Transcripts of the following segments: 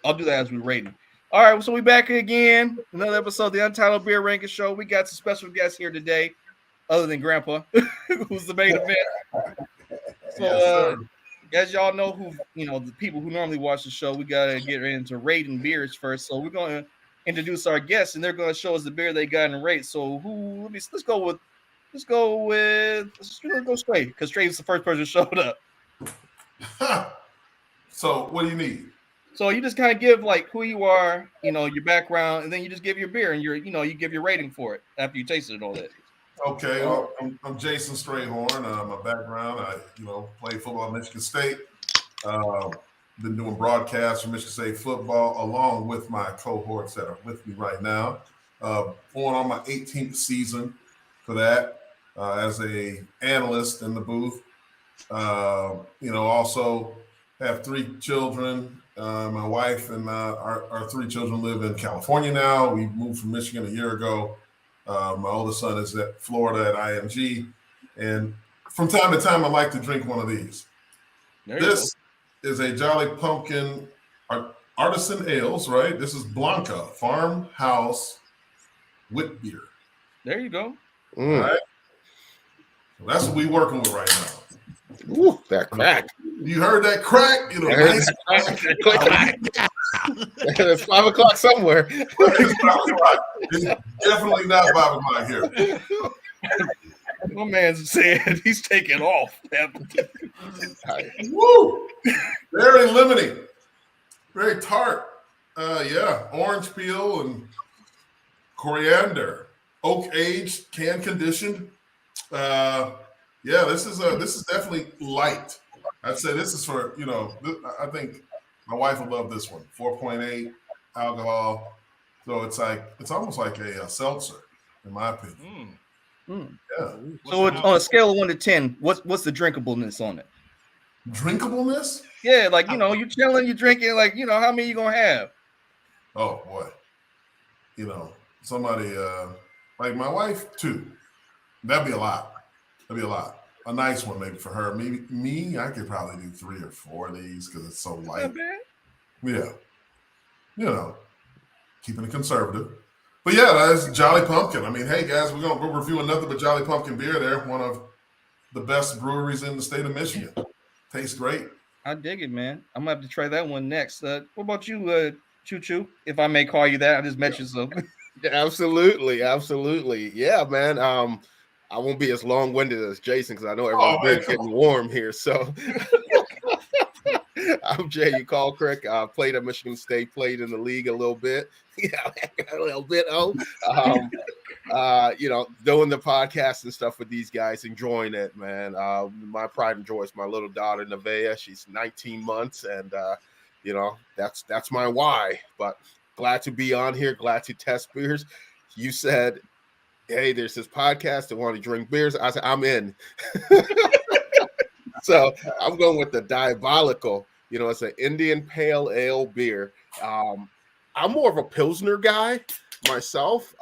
I'll do that as we rating. All right, so we back again. Another episode of the Untitled Beer Ranking Show. We got some special guests here today, other than Grandpa, who's the main event. So, Yes, sir. as y'all know, the people who normally watch the show, we gotta get into rating beers first. So we're gonna introduce our guests, and they're gonna show us the beer they got and rate. So let's go straight because Straight's the first person who showed up. So, what do you need? So you just kind of give like who you are, your background, and then you just give your beer and you give your rating for it after you tasted it all that. Okay, well, I'm Jason Strayhorn. My background, I played football at Michigan State. Been doing broadcasts for Michigan State football along with my cohorts that are with me right now. Going on my 18th season for that as a analyst in the booth. Also have 3 children. My wife and our 3 children live in California now. We moved from Michigan a year ago. My oldest son is at Florida at IMG. And from time to time, I like to drink one of these. This is a Jolly Pumpkin Artisan Ales, right? This is Blanca, farmhouse wit beer. There you go. All right. So that's what we working with right now. Ooh, that crack. You heard that crack? Nice crack. It's 5 o'clock somewhere. It's definitely not 5 o'clock here. My man said he's taking off. Woo! Very lemony. Very tart. Orange peel and coriander. Oak aged, can conditioned. This is definitely light. I'd say this is for, I think my wife would love this one. 4.8 alcohol. So it's almost like a seltzer, in my opinion. Yeah. So on a scale of 1 to 10, what's the drinkableness on it? Drinkableness? Yeah, like you're chilling, you're drinking, like how many you gonna have? Oh boy. Somebody like my wife, 2. That'd be a lot. A nice one maybe for her. Maybe me, I could probably do 3 or 4 of these because it's so light. Yeah. Keeping it conservative. But yeah, that's Jolly Pumpkin. I mean, hey guys, we're reviewing nothing but Jolly Pumpkin beer there. One of the best breweries in the state of Michigan. Tastes great. I dig it, man. I'm gonna have to try that one next. What about you, Choo Choo? If I may call you that, I just met you so. Absolutely. Yeah, man. I won't be as long-winded as Jason because I know everyone's getting warm here. So I'm Jay. You call Crick. Played at Michigan State. Played in the league a little bit. A little bit. Doing the podcast and stuff with these guys, enjoying it, man. My pride and joy is my little daughter Nevaeh. She's 19 months, and that's my why. But glad to be on here. Glad to test beers. You said, hey, there's this podcast that want to drink beers. I said, I'm in. So I'm going with the Diabolical. It's an Indian Pale Ale beer. I'm more of a Pilsner guy myself.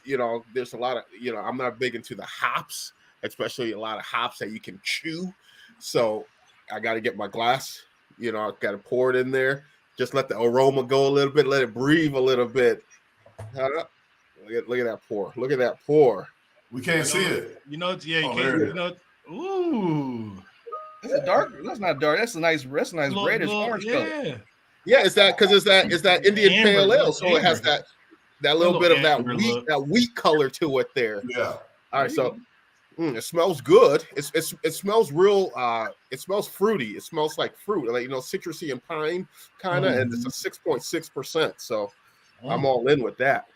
There's a lot of, I'm not big into the hops, especially a lot of hops that you can chew. So I got to get my glass, I got to pour it in there. Just let the aroma go a little bit. Let it breathe a little bit. Look at that pour. Look at that pour. We can't see it. You can't. Ooh. That's dark. That's not dark. That's a nice reddish orange color. Yeah, it's that Indian Pale Ale. So it has that little bit of that wheat color to it there. Yeah. All right. So it smells good. It smells real. It smells fruity. It smells like fruit, like citrusy and pine kind of, and it's a 6.6%. So I'm all in with that.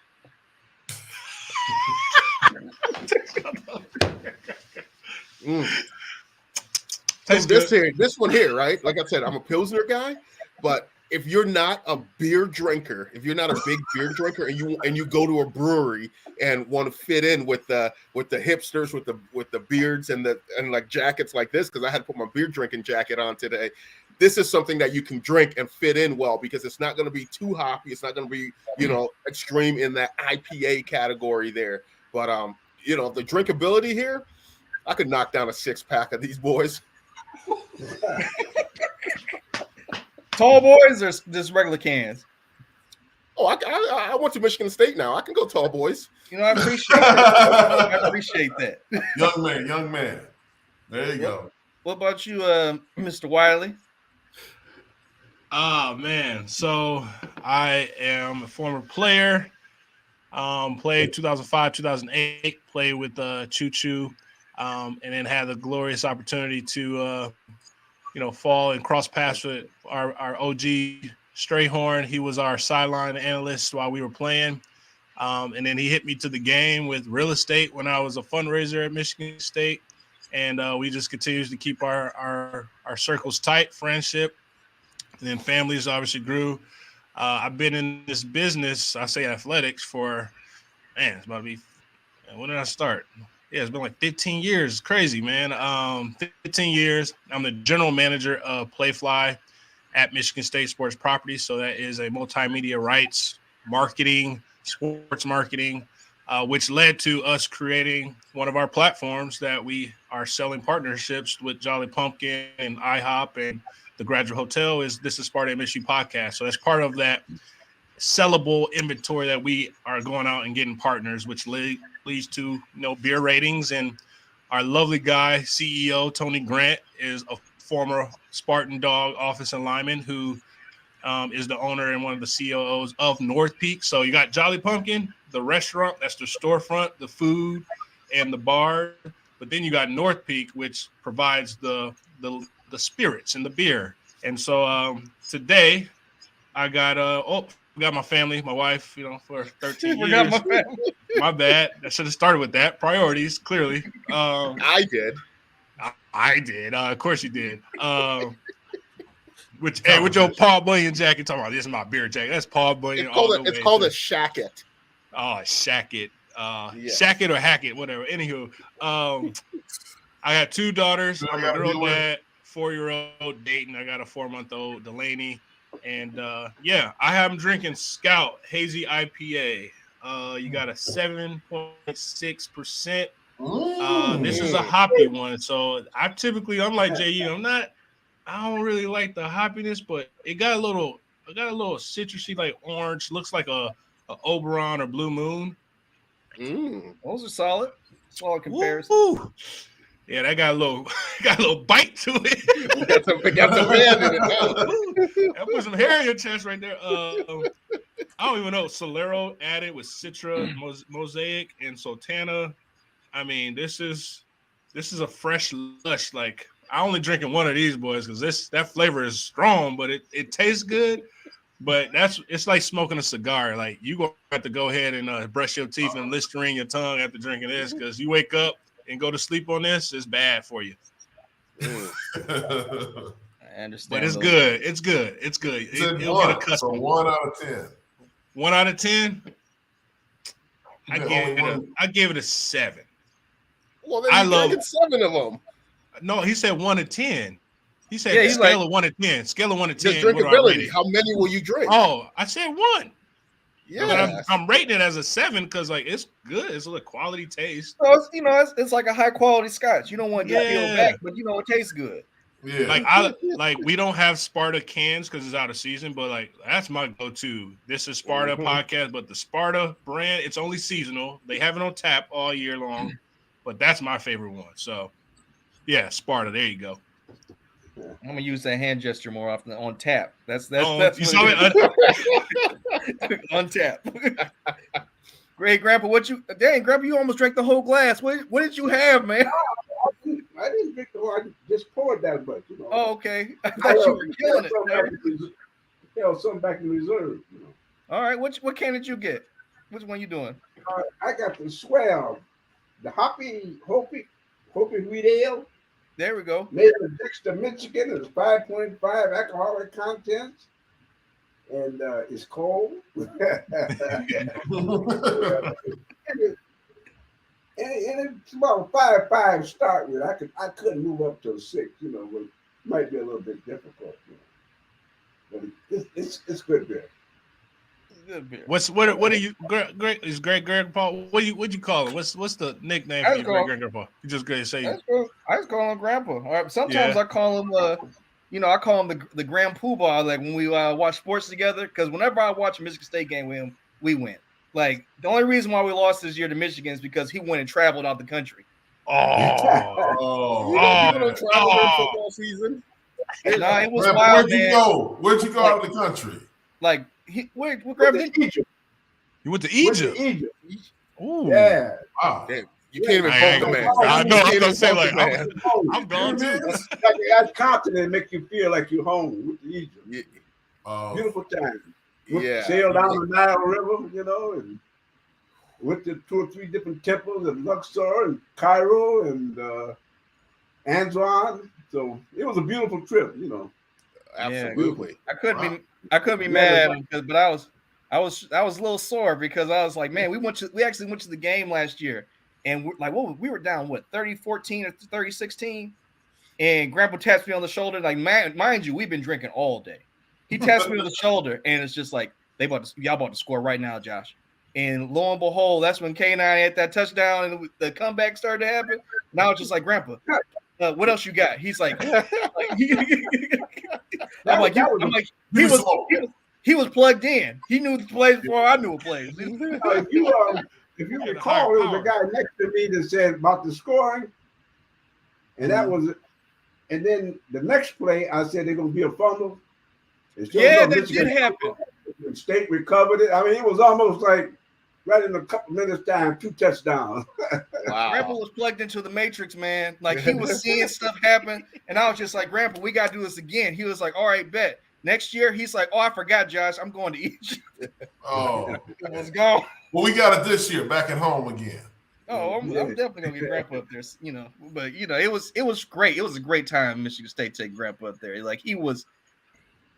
So this one here, right? Like I said, I'm a Pilsner guy, but if you're not a beer drinker, if you're not a big beer drinker, and you go to a brewery and want to fit in with the hipsters with the beards and like jackets like this, because I had to put my beer drinking jacket on today. This is something that you can drink and fit in well because it's not going to be too hoppy. It's not going to be extreme in that IPA category there. But the drinkability here, I could knock down a 6-pack of these boys. Tall boys or just regular cans? Oh, I went to Michigan State now. I can go tall boys. I appreciate that. I appreciate that. Young man. There you go. What about you, Mr. Wiley? Oh man, so I am a former player. Played 2005, 2008. Played with Choo Choo, and then had the glorious opportunity to fall and cross paths with our OG Strayhorn. He was our sideline analyst while we were playing. And then he hit me to the game with real estate when I was a fundraiser at Michigan State. And we just continues to keep our circles tight, friendship. And then families obviously grew. I've been in this business, I say athletics, for, it's about to be, when did I start? Yeah, it's been like 15 years. It's crazy, man. 15 years. I'm the general manager of Playfly at Michigan State Sports Properties. So that is a multimedia rights, marketing, sports marketing, which led to us creating one of our platforms that we are selling partnerships with Jolly Pumpkin and IHOP and the Graduate Hotel. This is Sparta MSU podcast. So that's part of that sellable inventory that we are going out and getting partners, which leads to beer ratings. And our lovely guy, CEO Tony Grant, is a former Spartan Dog office and lineman who is the owner and one of the COOs of North Peak. So you got Jolly Pumpkin, the restaurant, that's the storefront, the food, and the bar. But then you got North Peak, which provides the spirits and the beer. And so today I got my family, my wife, for 13 years. My bad. I should have started with that. Priorities, clearly. I did. I did. Of course you did. With your Paul Bunyan jacket, talking about this is my beer jacket. That's Paul Bunyan. It's called a shacket. Oh, shacket. Shacket or hack it, whatever. Anywho, I got 2 daughters. I'm a girl dad, 4-year-old dating. I got a 4-month-old Delaney. And I have them drinking Scout Hazy IPA. You got a 7.6%. This is a hoppy one. So I'm like JU. I don't really like the hoppiness, but it got a little citrusy, like orange. Looks like a Oberon or Blue Moon. Those are solid. Solid comparison. Woo-hoo. Yeah, that got a little bite to it. It got some hand in it. I put some hair in your chest right there. I don't even know. Solero added with Citra, Mosaic, and Sultana. I mean, this is a fresh lush. Like, I only drinking one of these boys because that flavor is strong, but it tastes good. But it's like smoking a cigar. Like, you gonna have to go ahead and brush your teeth and Listerine your tongue after drinking this, because you wake up and go to sleep on this, it's bad for you. I understand. But it's good. It's good. It's good. It'll get accustomed. So 1 out of 10. 1 out of 10. I gave it a 7. Well, then you drinking 7 of them. No, he said 1 to 10. He said scale of 1 to 10. Scale of 1 to 10. Just drinkability. How many will you drink? Oh, I said 1. Yeah, but I'm rating it as a 7 because it's good. It's a quality taste. So it's like a high quality scotch. You don't want to get peeled back, but it tastes good. Yeah. We don't have Sparta cans because it's out of season, but that's my go-to. This is Sparta podcast, but the Sparta brand, it's only seasonal. They have it on tap all year long, but that's my favorite one. So yeah, Sparta. There you go. I'm gonna use that hand gesture more often on tap. That's you saw it on tap. Great, Grandpa. Grandpa, you almost drank the whole glass. What did you have, man? I didn't drink the whole. I just poured that much. Oh, okay. I thought you were killing it. Something back in reserve. All right. What can did you get? Which one you doing? I got the Swell, the Hoppy Wheat Ale. There we go. Made in Dexter, Michigan. It's 5.5 alcoholic content, and it's cold. And it's about 5.5 start with. I couldn't move up to a 6. But it might be a little bit difficult. But it's good beer. Good beer. What are you? Greg is Greg Grandpa. What'd you call him? What's the nickname for you, Greg Grandpa? You just Greg say. I just call him Grandpa. All right. Sometimes I call him you know, I call him the Grand Poobah. Like when we watch sports together, because whenever I watch a Michigan State game with him, we win. Like the only reason why we lost this year to Michigan is because he went and traveled out the country. Oh, You don't travel during football season. Nah, it was man, wild, where'd you man. go? Where'd you go out of the country? Like what grabbed it? Egypt. You went to Went Egypt. to Egypt. Ooh. Yeah. Wow. Damn, you can't even I vote the man. I know. I was You gonna say can't like even vote the man. I'm gone too. That continent make you feel like you're home. Went to Egypt. Beautiful time. Yeah. Sailed down the Nile River, you know, and went to 2 or 3 different temples in Luxor and Cairo and Anzwan. So it was a beautiful trip, you know. Absolutely. I couldn't be mad at him, but I was a little sore because I was like, man, we actually went to the game last year, and we were down 30-14 or 30-16, and Grandpa taps me on the shoulder, like, mind you, we've been drinking all day. He taps me on the shoulder, and it's just like y'all about to score right now, Josh. And lo and behold, that's when K9 had that touchdown and the comeback started to happen. Now it's just like, Grandpa, what else you got? He's like, he was plugged in. He knew the plays before I knew the plays. If you recall, there was a guy next to me that said about the scoring, and that was it. And then the next play, I said they're going to be a fumble. Yeah, that did happen. The State recovered it. I mean, it was almost like right in a couple minutes time, 2 touchdowns. Wow. Grandpa was plugged into the Matrix, man. Like he was seeing stuff happen, and I was just like, Grandpa, we gotta do this again. He was like, all right, bet. Next year, he's like, oh, I forgot, Josh. I'm going to Egypt. Oh, It was gone. well, we got it this year, back at home again. Oh, I'm definitely gonna get Grandpa up there, you know. But you know, it was great. It was a great time. Michigan State taking Grandpa up there. Like he was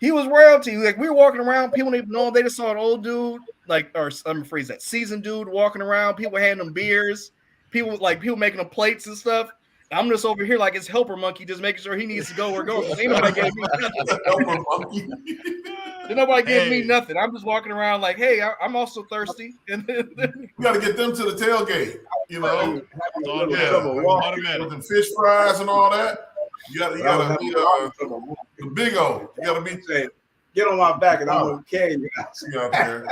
royalty. Like we were walking around, people didn't even know. They just saw an old dude, like, or I'm rephrase that, seasoned dude walking around. People handing them beers. People making them plates and stuff. I'm just over here like his helper monkey, just making sure he needs to go where go. Ain't nobody gave me nothing. Helper monkey. Nobody gave me nothing. I'm just walking around like, hey, I'm also thirsty. And You got to get them to the tailgate, you know. With the fish fries and all that. You got to be the big O. You got to be saying, get on my back and I'm going to carry you out there.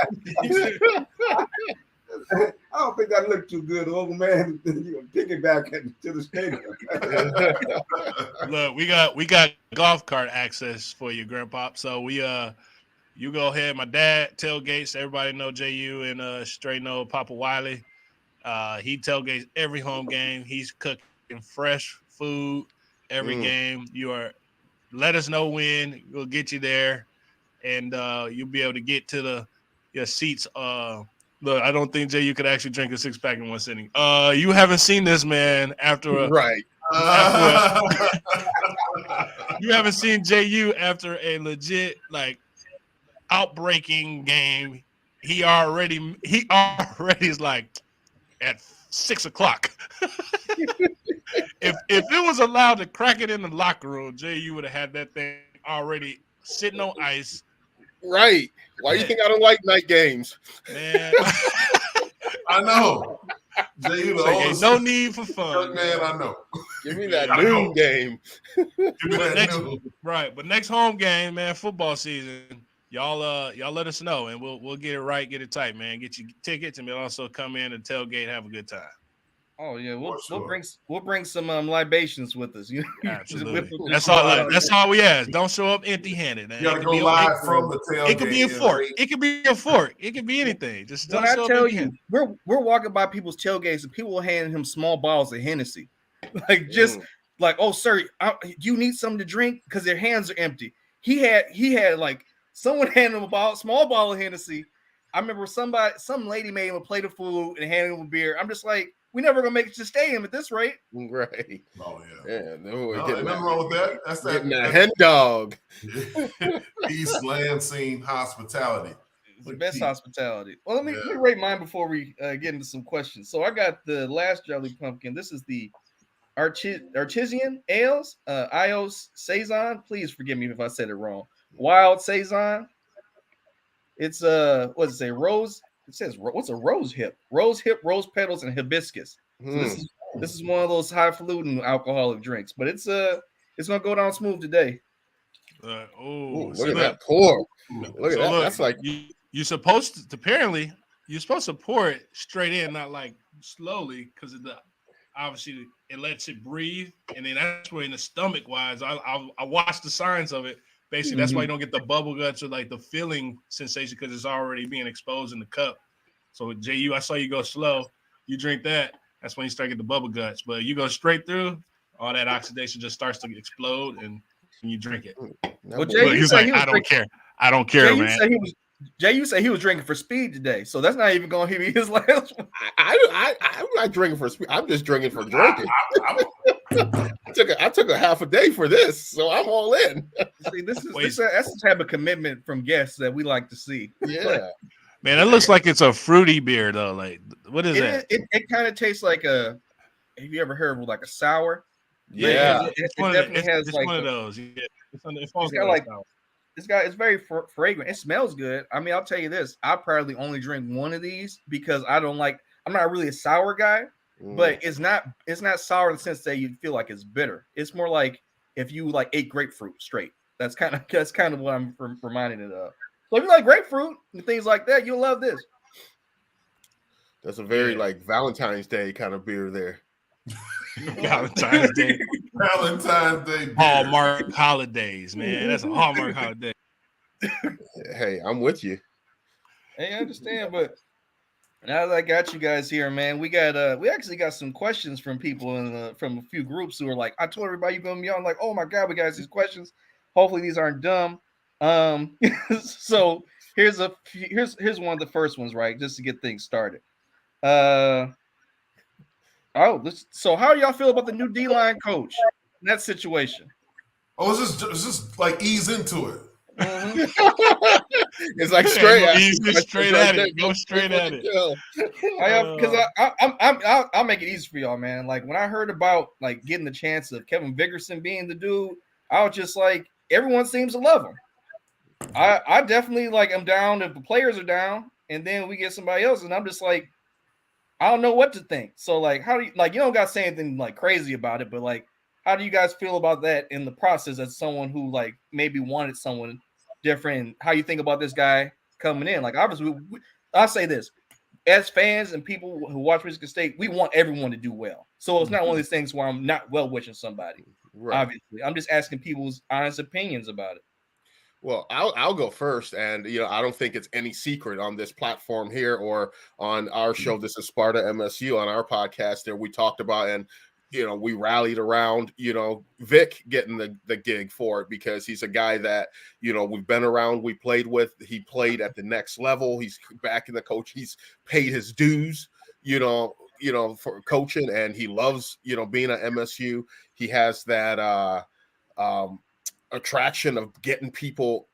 I don't think that looked too good, old man. Piggyback to the stadium. Look, we got golf cart access for you, Grandpa. So you go ahead. My dad tailgates. Everybody know JU and straight know Papa Wiley. He tailgates every home game. He's cooking fresh food every game. Let us know when. We'll get you there, and you'll be able to get to your seats. Look, I don't think JU could actually drink a 6-pack in one sitting. You haven't seen this man after you haven't seen JU after a legit outbreaking game. He already is like at 6 o'clock. If it was allowed to crack it in the locker room, JU would have had that thing already sitting on ice. Right. Why you think I don't like night games? Man. I know. No need for fun. Man, I know. Give me that noon game. Right. But next home game, man, football season, y'all let us know and we'll get it right, get it tight, man. Get you tickets and we'll also come in and tailgate, have a good time. Oh yeah, we'll bring some libations with us. Absolutely. That's all we ask. Don't show up empty-handed. You gotta go live from the tailgate. It could be a fork. It could be a fork. It could be anything. Just don't show up empty-handed. We're walking by people's tailgates and people will hand him small bottles of Hennessy, like, oh sir, do you need something to drink? Because their hands are empty. He had like someone handed him a small bottle of Hennessy. I remember some lady made him a plate of food and handed him a beer. I'm just like, we never gonna make it to the stadium at this rate. Right. Oh yeah. No, nothing wrong with that. That's that. Getting a hen dog. East Lansing hospitality. It's the best hospitality. Well, let me rate mine before we get into some questions. So I got the last Jolly Pumpkin. This is the Artisan Ales, Ios Saison. Please forgive me if I said it wrong. Wild Saison. It's what does it say? Rose. It says what's a rose hip? Rose hip, rose petals, and hibiscus. So this is one of those highfalutin alcoholic drinks, but it's gonna go down smooth today. Look at that pour. Look at that. Look, that's like you're supposed to apparently you're supposed to pour it straight in, not like slowly, because obviously it lets it breathe, and then that's where in the stomach wise, I watched the signs of it. Basically, that's why you don't get the bubble guts or like the filling sensation because it's already being exposed in the cup. So JU, I saw you go slow. You drink that, that's when you start getting the bubble guts. But you go straight through, all that oxidation just starts to explode, and you drink it. Well, he's like, I don't care. I don't care, man. JU said he was drinking for speed today, so that's not even going to be his last one. I'm not drinking for speed. I'm just drinking for drinking. I took a half a day for this, so I'm all in. See, that's the type of commitment from guests that we like to see. Yeah, man, it looks like it's a fruity beer though. Like, what is that? It kind of tastes like a. Have you ever heard of like a sour? Yeah, it's one of those. Yeah, it's very fragrant. It smells good. I mean, I'll tell you this: I probably only drink one of these because I'm not really a sour guy. But it's not sour in the sense that you feel like it's bitter. It's more like if you like ate grapefruit straight. That's kind of what I'm reminding it of. So if you like grapefruit and things like that, you'll love this. That's a very like Valentine's Day kind of beer there. Valentine's Day beer. Hallmark holidays, man. That's a Hallmark holiday. Hey, I'm with you. Hey, I understand, but now that I got you guys here, man, we actually got some questions from people from a few groups who are like, I told everybody you're gonna be on. Like, oh my god, we got these questions. Hopefully these aren't dumb. So here's one of the first ones, right? Just to get things started. So how do y'all feel about the new D-line coach in that situation? Oh, it's just like ease into it. It's like straight at it. Go straight at it. Because I'll make it easy for y'all, man. Like when I heard about like getting the chance of Kevin Vigorson being the dude, I was just like, everyone seems to love him. I definitely like I'm down if the players are down, and then we get somebody else, and I'm just like, I don't know what to think. So like, how do you like? You don't got to say anything like crazy about it, but like, how do you guys feel about that in the process as someone who like maybe wanted someone different? How you think about this guy coming in? Like, obviously, I'll say this: as fans and people who watch Michigan State, we want everyone to do well. So it's not one of these things where I'm not well wishing somebody. Right. Obviously, I'm just asking people's honest opinions about it. Well, I'll go first, and I don't think it's any secret on this platform here or on our show. This is Sparta MSU on our podcast. There we talked about and we rallied around Vic getting the gig for it because he's a guy that we've been around, we played with. He played at the next level. He's back in the coach. He's paid his dues, for coaching, and he loves being at MSU. He has that attraction of getting people,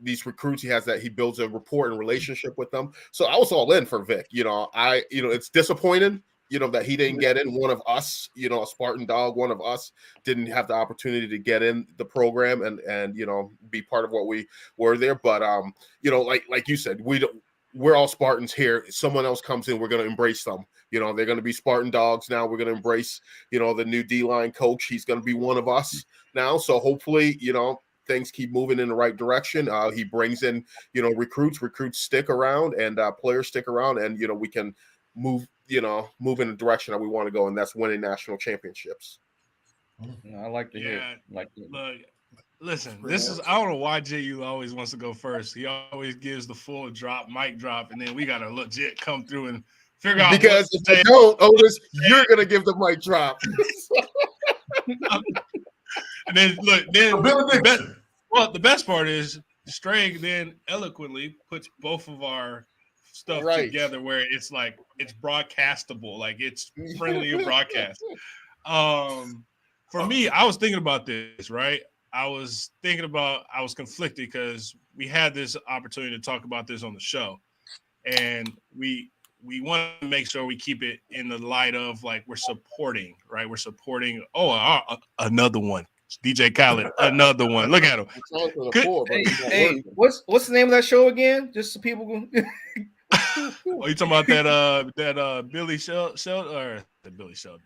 these recruits. He builds a rapport and relationship with them. So I was all in for Vic. It's disappointing, that he didn't get in. One of us, a Spartan dog, one of us didn't have the opportunity to get in the program and be part of what we were there. But like you said, we're all Spartans here. Someone else comes in, we're going to embrace them. They're going to be Spartan dogs now. We're going to embrace, the new D-line coach. He's going to be one of us now. So hopefully, things keep moving in the right direction. He brings in, recruits stick around and players stick around, and, we can move in the direction that we want to go, and that's winning national championships. I like to hear. Look, listen, I don't know why JU always wants to go first. He always gives the full mic drop, and then we got to legit come through and figure out. Because if you don't, Otis, you're going to give the mic drop. And then look, the best part is Strang then eloquently puts both of our stuff together where it's like it's broadcastable, like it's friendly to broadcast. For me, I was thinking about this, right? I was conflicted because we had this opportunity to talk about this on the show, and we want to make sure we keep it in the light of like we're supporting, right? We're supporting. Another one. DJ Khaled, another one. Look at him. Hey, what's the name of that show again? Just so people go. You talking about that Billy Sheldon or the Billy Sheldon?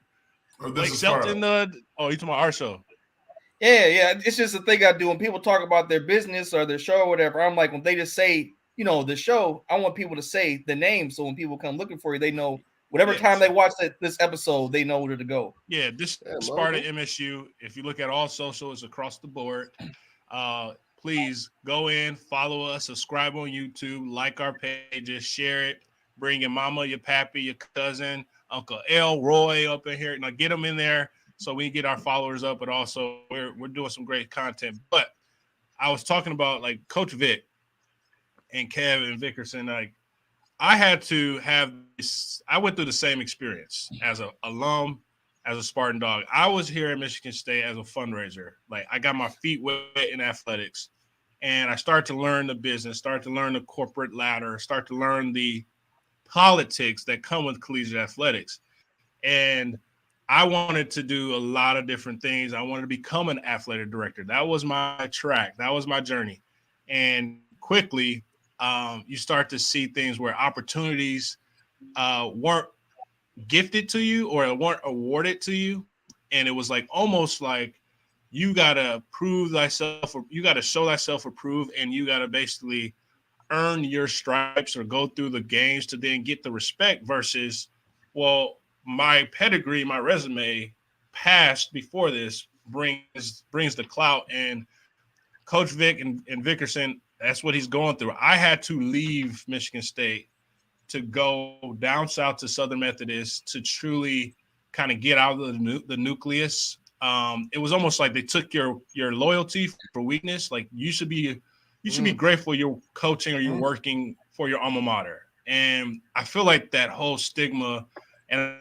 Blake Shelton. You talking about our show? Yeah. It's just a thing I do when people talk about their business or their show or whatever. I'm like, when they just say, the show, I want people to say the name. So when people come looking for you, they know whatever time they watch this episode, they know where to go. Yeah, this Sparta MSU. If you look at all socials across the board, please go in, follow us, subscribe on YouTube, like our pages, share it, bring your mama, your pappy, your cousin, Uncle L, Roy up in here. Now get them in there so we can get our followers up, but also we're doing some great content. But I was talking about like Coach Vic and Kev and Vickerson. Like I had to have this, I went through the same experience as an alum, as a Spartan dog. I was here at Michigan State as a fundraiser. Like I got my feet wet in athletics, and I started to learn the business, start to learn the corporate ladder, start to learn the politics that come with collegiate athletics. And I wanted to do a lot of different things. I wanted to become an athletic director. That was my track. That was my journey. And quickly, you start to see things where opportunities weren't gifted to you or weren't awarded to you. And it was like almost like you got to prove thyself, or you got to show thyself approved, and you got to basically earn your stripes or go through the games to then get the respect versus, well, my pedigree, my resume past before this brings the clout. And Coach Vic and Vickerson, that's what he's going through. I had to leave Michigan State to go down south to Southern Methodist to truly kind of get out of the nucleus. It was almost like they took your loyalty for weakness. Like you should be grateful you're coaching or you're working for your alma mater. And I feel like that whole stigma, and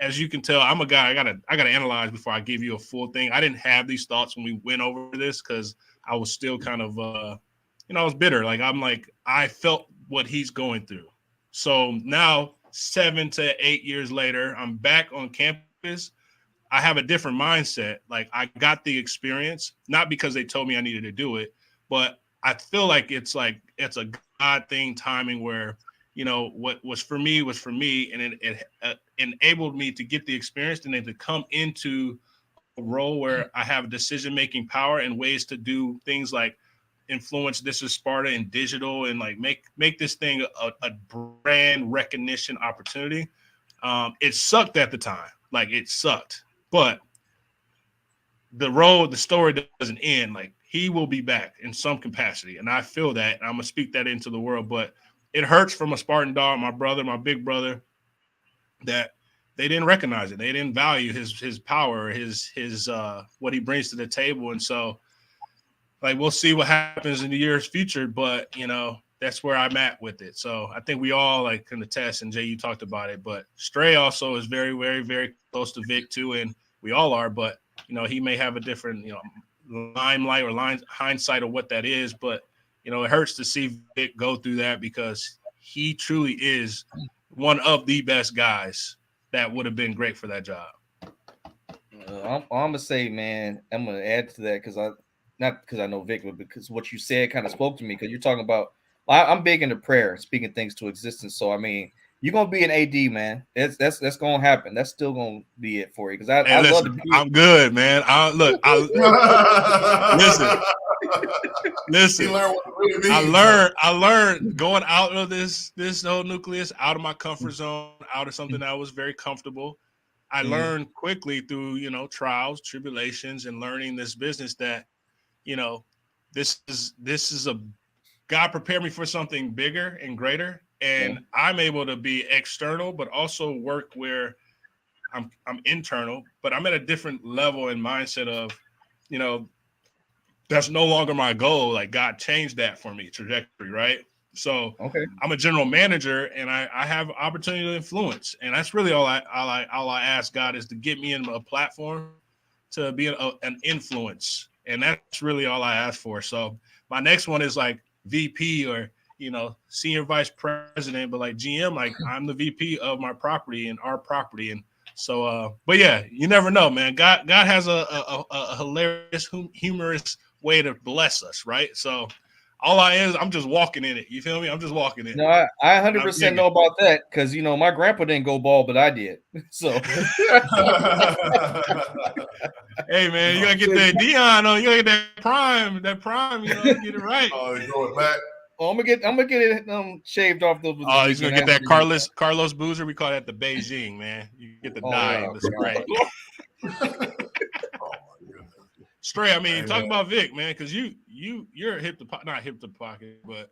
as you can tell, I'm a guy, I gotta analyze before I give you a full thing. I didn't have these thoughts when we went over this because I was still kind of, I was bitter. Like I felt what he's going through. So now 7 to 8 years later, I'm back on campus. I have a different mindset. Like I got the experience, not because they told me I needed to do it, but I feel like it's a God thing, timing where, what was for me, and it enabled me to get the experience and then to come into a role where I have decision-making power and ways to do things like influence This Is Sparta and digital and like make this thing a brand recognition opportunity. It sucked at the time. Like it sucked, but the story doesn't end. Like he will be back in some capacity. And I feel that, and I'm going to speak that into the world, but it hurts from a Spartan dog, my brother, my big brother, that they didn't recognize it. They didn't value his power, his what he brings to the table. And so like, we'll see what happens in the year's future, but that's where I'm at with it. So I think we all like can attest, and Jay, you talked about it, but Stray also is very, very, very close to Vic too. And we all are, but he may have a different, limelight or hindsight of what that is. But, it hurts to see Vic go through that because he truly is one of the best guys that would have been great for that job. I'm going to say, man, I'm going to add to that not because I know Vic, but because what you said kind of spoke to me, because you're talking about, I'm big into prayer, speaking things to existence. So, I mean, you're going to be an AD, man. That's going to happen. That's still going to be it for you. Because I love to be. I'm good, man. Listen. I learned going out of this whole nucleus, out of my comfort zone, out of something that was very comfortable. I learned quickly through, trials, tribulations, and learning this business that, this is a God prepared me for something bigger and greater. And I'm able to be external, but also work where I'm internal, but I'm at a different level and mindset of, that's no longer my goal. Like God changed that for me, trajectory, right? So I'm a general manager and I have opportunity to influence. And that's really all I ask God is to get me in a platform to be an influence. And that's really all I ask for. So my next one is like VP or, senior vice president, but like GM, like I'm the VP of my property and our property. And so, but yeah, you never know, man. God has a hilarious, humorous way to bless us, right? So all I is, I'm just walking in it. You feel me? I'm just walking in. No, I 100% know about that because my grandpa didn't go ball, but I did. So, hey man, you gotta get that Dion on. You gotta get that prime. Get it right. Oh, you going back? Oh, I'm gonna get it shaved off those. Oh, he's gonna get that Carlos Boozer. We call that the Beijing, man. You get the dye, the spray. Stray, I mean, talk about Vic, man, because you're not hip to pocket, but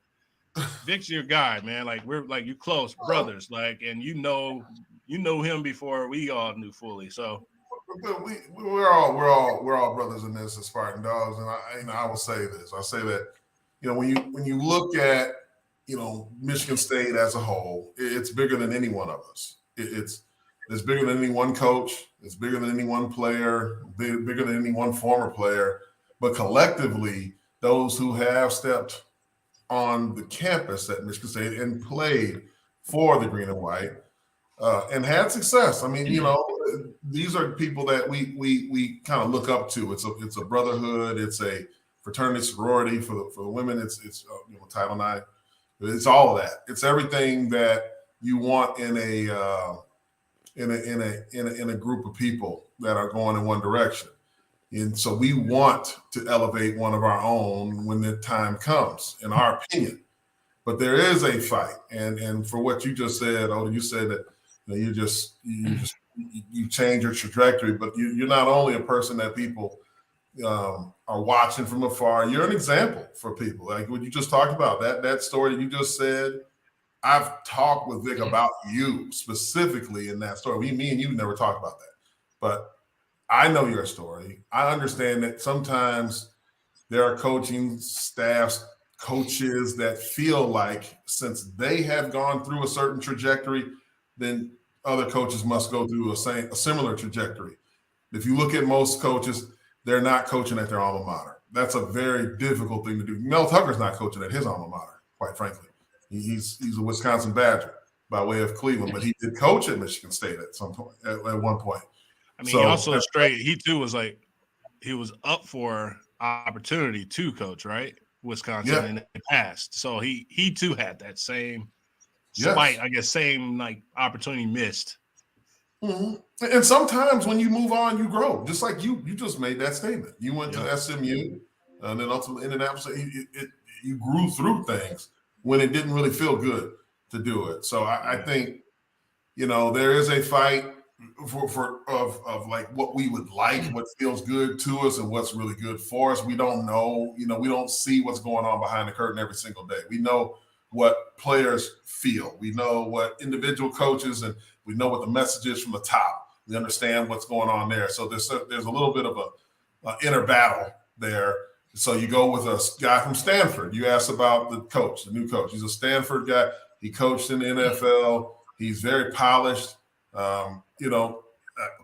Vic's your guy, man. Like we're like you close brothers, like, and you know him before we all knew fully. So we're all brothers in this as Spartan Dogs, and I will say this. I'll say that when you look at Michigan State as a whole, it's bigger than any one of us. It's bigger than any one coach. It's bigger than any one player, bigger than any one former player. But collectively, those who have stepped on the campus at Michigan State and played for the green and white and had success. I mean, these are people that we kind of look up to. It's a brotherhood. It's a fraternity, sorority for the women. It's Title IX. It's all of that. It's everything that you want in a group of people that are going in one direction. And so we want to elevate one of our own when the time comes, in our opinion. But there is a fight. And for what you just said, Oda, you said that you change your trajectory, but you're not only a person that people are watching from afar, you're an example for people. Like what you just talked about, that story that you just said, I've talked with Vic about you specifically in that story. Me and you never talked about that. But I know your story. I understand that sometimes there are coaching staffs, coaches that feel like since they have gone through a certain trajectory, then other coaches must go through a similar trajectory. If you look at most coaches, they're not coaching at their alma mater. That's a very difficult thing to do. Mel Tucker's not coaching at his alma mater, quite frankly. He's a Wisconsin Badger by way of Cleveland, but he did coach at Michigan State at some point, at one point. I mean, he also he too was like, he was up for opportunity to coach, right? Wisconsin in the past. So he too had that same spite, I guess, same like opportunity missed. Mm-hmm. And sometimes when you move on, you grow. Just like you just made that statement. You went to SMU and then ultimately Indianapolis. You grew through things when it didn't really feel good to do it. So I think, there is a fight of like what we would like, what feels good to us and what's really good for us. We don't know, we don't see what's going on behind the curtain every single day. We know what players feel. We know what individual coaches, and we know what the message is from the top. We understand what's going on there. So there's a little bit of a inner battle there. So you go with a guy from Stanford. You asked about the coach, the new coach. He's a Stanford guy. He coached in the NFL. He's very polished.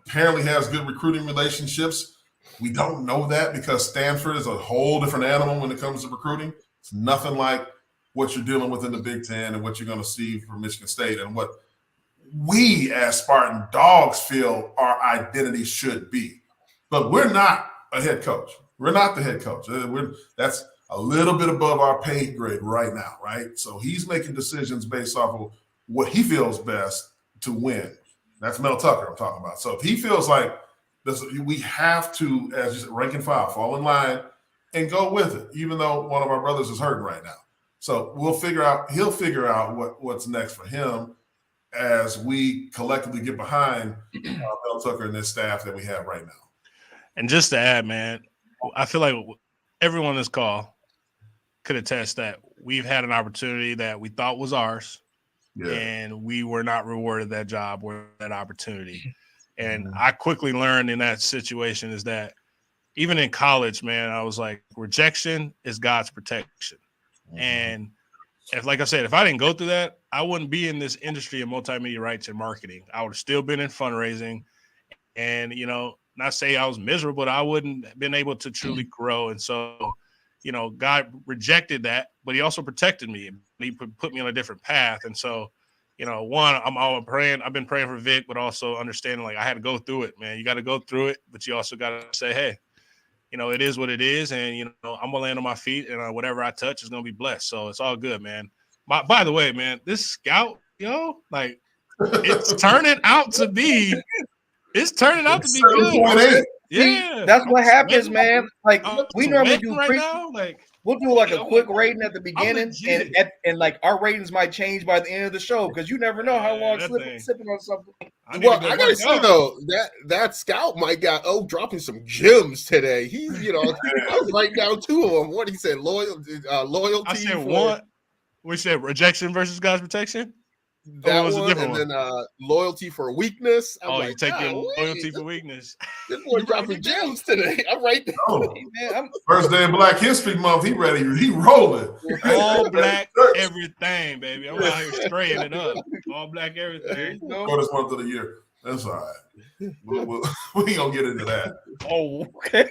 Apparently has good recruiting relationships. We don't know that because Stanford is a whole different animal when it comes to recruiting. It's nothing like what you're dealing with in the Big Ten and what you're going to see from Michigan State and what we as Spartan Dogs feel our identity should be. But we're not a head coach. We're not the head coach. That's a little bit above our pay grade right now, right? So he's making decisions based off of what he feels best to win. That's Mel Tucker I'm talking about. So if he feels like we have to, as you said, rank and file, fall in line and go with it, even though one of our brothers is hurting right now. So he'll figure out what's next for him as we collectively get behind Mel Tucker and this staff that we have right now. And just to add, man, I feel like everyone on this call could attest that we've had an opportunity that we thought was ours, and we were not rewarded that job or that opportunity. And I quickly learned in that situation is that even in college, man, I was like, rejection is God's protection. And like I said, if I didn't go through that, I wouldn't be in this industry of multimedia rights and marketing. I would have still been in fundraising and, not say I was miserable, but I wouldn't have been able to truly grow. And so, God rejected that, but he also protected me. He put me on a different path. And so, I'm all praying. I've been praying for Vic, but also understanding like I had to go through it, man. You got to go through it, but you also got to say, hey, it is what it is, and I'm gonna land on my feet, and whatever I touch is gonna be blessed. So it's all good, man. By the way, man, this scout, like it's turning out to be good. 7.8. Yeah, that's what happens, man. Like we normally do right now. Like we'll do like a quick rating at the beginning, and like our ratings might change by the end of the show because you never know how long sipping on something. I gotta say though that scout might got dropping some gems today. He's I was writing down 2 of them. What he said, loyalty. I said one. We said rejection versus God's protection. That was one, and then loyalty for weakness. I'm you take your loyalty for weakness. This boy dropping gems today. I'm right there. Oh, man, First day of Black History Month. He ready. He rolling. All black everything, baby. I'm out here spraying it up. All black everything. Shortest month of the year. That's all right. We ain't gonna get into that. Oh, okay.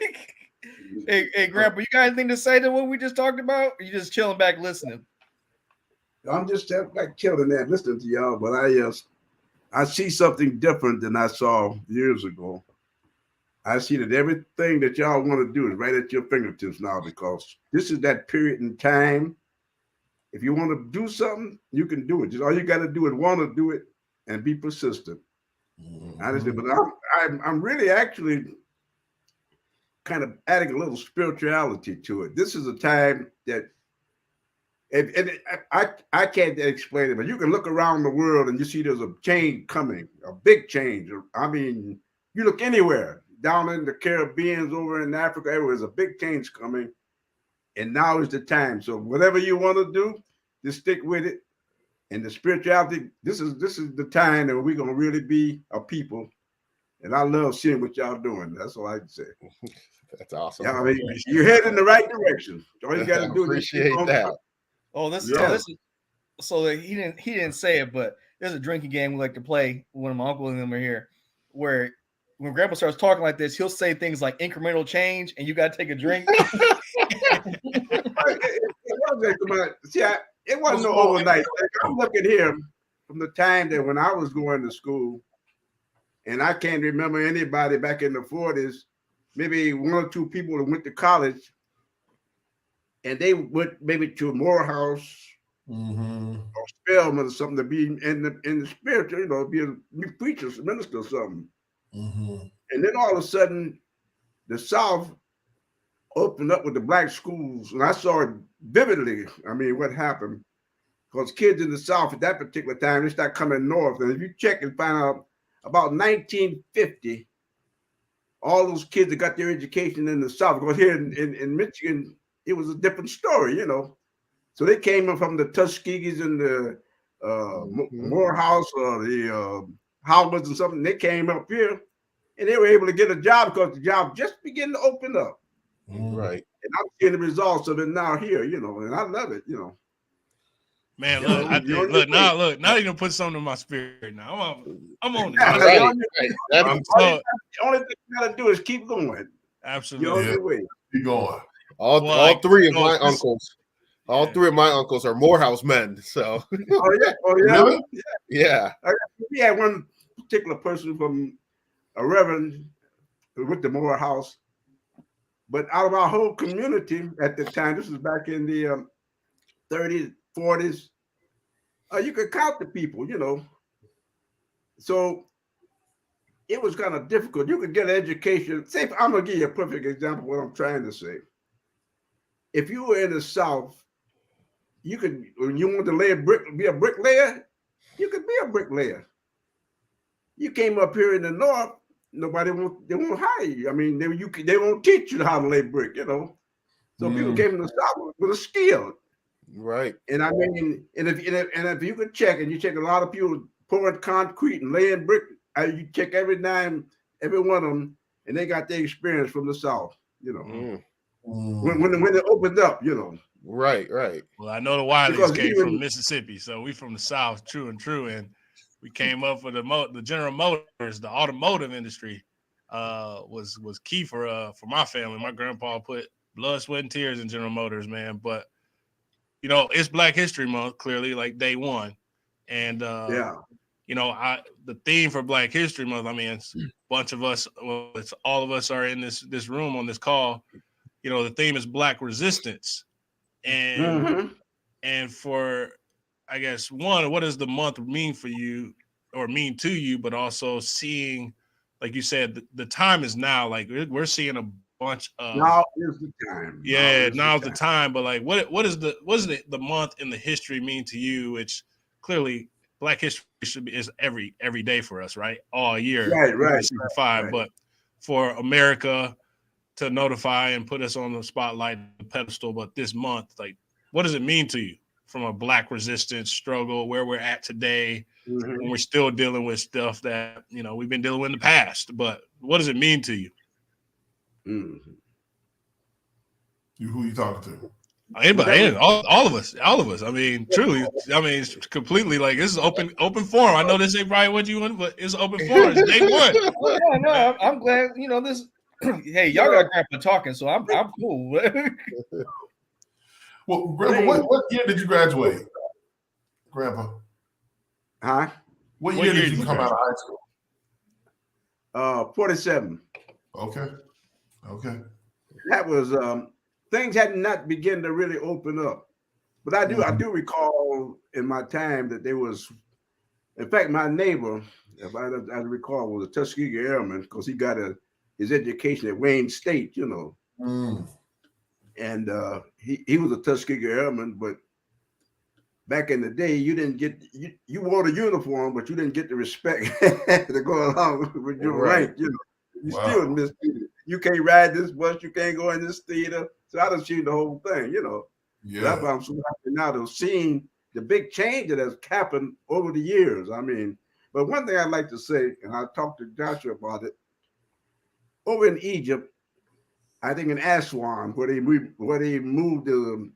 Hey, Grandpa, you got anything to say to what we just talked about? Or you just chilling back listening? I'm just like chilling there listening to y'all, but I see something different than I saw years ago. I see that everything that y'all want to do is right at your fingertips now because this is that period in time. If you want to do something, you can do it. Just all you got to do is want to do it and be persistent. Honestly, but I'm really actually kind of adding a little spirituality to it. This is a time that I can't explain it, but you can look around the world and you see there's a change coming, a big change. I mean, you look anywhere, down in the Caribbean, over in Africa, everywhere, there's a big change coming. And now is the time. So whatever you want to do, just stick with it. And the spirituality, this is the time that we're going to really be a people. And I love seeing what y'all doing. That's all I can say. That's awesome. Yeah, I mean, you're heading in the right direction. All you got to do is appreciate that. Oh, this is so that he didn't say it, but there's a drinking game we like to play when my uncle and them are here, where when Grandpa starts talking like this, he'll say things like incremental change, and you got to take a drink. It wasn't no overnight. I'm looking here from the time that when I was going to school, and I can't remember anybody back in the 40s, maybe 1 or 2 people that went to college. And they went maybe to Morehouse or Spelman or something to be in the spiritual, be a preacher, minister or something. And then all of a sudden, the South opened up with the black schools, and I saw it vividly. I mean, what happened? Because kids in the South at that particular time, they start coming north. And if you check and find out about 1950, all those kids that got their education in the South, because here in Michigan, it was a different story, So they came in from the Tuskegees and the Morehouse or the Howards and something. They came up here and they were able to get a job because the job just began to open up. Right. And I'm seeing the results of it now here, and I love it, Man, now you're gonna put something in my spirit now. I'm on it. The only thing you gotta do is keep going. Absolutely. Keep going. All 3 of my uncles. All 3 of my uncles are Morehouse men. So Oh yeah. Really? Yeah. We had one particular person from a reverend with the Morehouse, but out of our whole community at the time, this was back in the 30s, 40s, you could count the people, So it was kind of difficult. You could get an education. I'm gonna give you a perfect example of what I'm trying to say. If you were in the South, when you wanted to be a bricklayer, you could be a bricklayer. You came up here in the North, they won't hire you. I mean, they won't teach you how to lay brick, So people came from the South with a skill. Right. And I mean, and if you could check, and you check a lot of people pouring concrete and laying brick, you check every one of them, and they got their experience from the South, When it opened up, Right. Well, I know the Wileys came from Mississippi, so we from the South, true, and we came up for the General Motors, the automotive industry was key for my family. My grandpa put blood, sweat, and tears in General Motors, man. But it's Black History Month, clearly, like day one, and the theme for Black History Month, I mean, it's a bunch of us, well, it's all of us are in this room on this call. The theme is Black resistance. And and for, I guess, one, what does the month mean for you or mean to you, but also seeing, like you said, the time is now. Like we're seeing a bunch of now is the time. Yeah, now's the time. But like, what is the month in the history mean to you? Which clearly Black History is every day for us, right? All year, right. But for America to notify and put us on the spotlight, the pedestal, but this month, like, what does it mean to you from a Black resistance struggle, where we're at today, when we're still dealing with stuff that we've been dealing with in the past? But what does it mean to you? Who you talking to? Anybody, all of us. I mean, truly. I mean, it's completely like this is open forum. I know this ain't probably what you want, but it's open forum. It's day one. Well, yeah, no, I'm glad. This. Hey, y'all got Grandpa talking, so I'm cool. Well, Grandpa, what year did you graduate, Grandpa? Huh? What year did you come out of high school? 47. Okay. That was things had not begun to really open up, but I do recall in my time that there was, in fact, my neighbor, if I recall, was a Tuskegee Airman because he got his education at Wayne State, and he was a Tuskegee Airman, but back in the day, you didn't get you wore the uniform, but you didn't get the respect to go along with your rank. You still mistreated. You can't ride this bus, you can't go in this theater. So I done seen the whole thing, Yeah. That's why I'm so happy now to seeing the big change that has happened over the years. I mean, but one thing I'd like to say, and I talked to Joshua about it, over in Egypt, I think in Aswan, where they moved the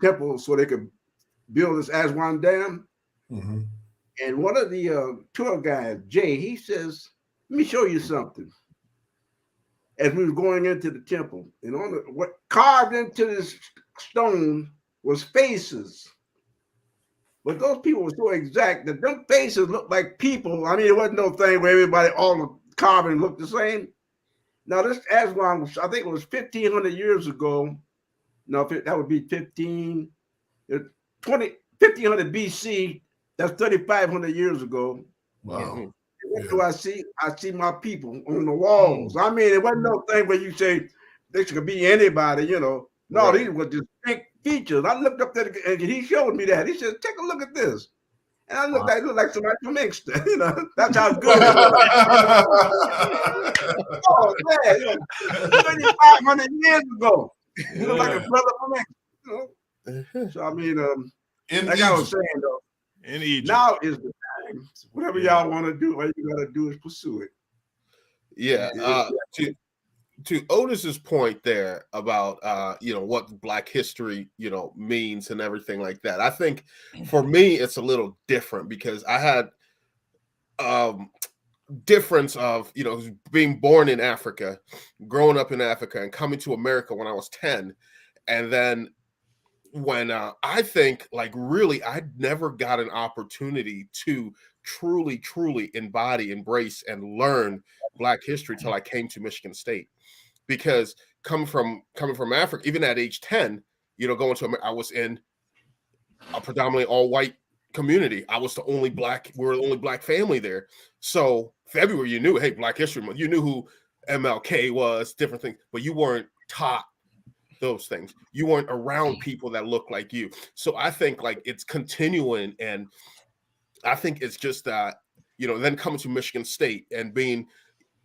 temple so they could build this Aswan Dam. And one of the tour guides, Jay, he says, "Let me show you something." As we were going into the temple, and what carved into this stone was faces. But those people were so exact that them faces looked like people. I mean, it wasn't no thing where all the carving looked the same. Now, this Aswan, I think it was 1,500 years ago. No, that would be 1,500 BC. That's 3,500 years ago. Wow. What do I see? I see my people on the walls. I mean, it wasn't no thing where you say this could be anybody, No, these were distinct features. I looked up there and he showed me that. He said, "Take a look at this." And I looked at it, looked like somebody from Inkster. That's how good it was. Oh, man, 3,500 years ago. You look like a brother from Inkster. So, I mean, like I was saying, though, in Egypt. Now is the time. Whatever y'all want to do, all you got to do is pursue it. Yeah. To Otis's point there about what Black history means and everything like that, I think for me it's a little different because I had difference of being born in Africa, growing up in Africa, and coming to America when I was 10, and then when I think really I'd never got an opportunity to truly embody, embrace, and learn Black history till I came to Michigan State. Because coming from Africa, even at age 10, going to I was in a predominantly all white community. I was we were the only Black family there. So February, you knew, hey, Black History Month, you knew who MLK was, different things, but you weren't taught those things. You weren't around people that look like you. So I think it's continuing, and I think it's just that, then coming to Michigan State and being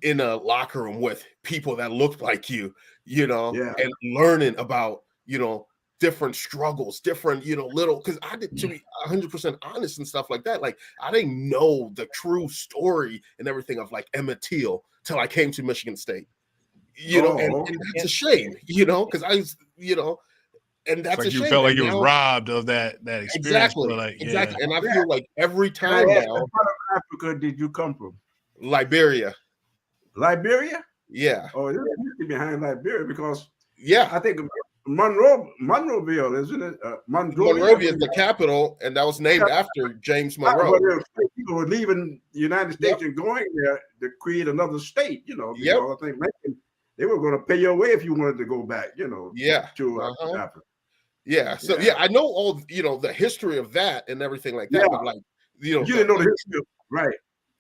in a locker room with people that looked like you, and learning about, different struggles, different, little, because I did, to be 100% honest and stuff like that. I didn't know the true story and everything of Emmett Till till I came to Michigan State, and that's a shame, because I was, and that's a shame. You felt like you was robbed of that experience. Exactly. Exactly. And I feel like every time now. What part of Africa did you come from? Liberia. Liberia? Yeah. Oh, there's history behind Liberia because I think Monroeville, isn't it? Monrovia is the capital, and that was named after James Monroe. people were leaving the United States and going there to create another state, because I think they were going to pay your way if you wanted to go back, to Africa. Yeah. So I know all the history of that and everything like that, but like you didn't know the history, right?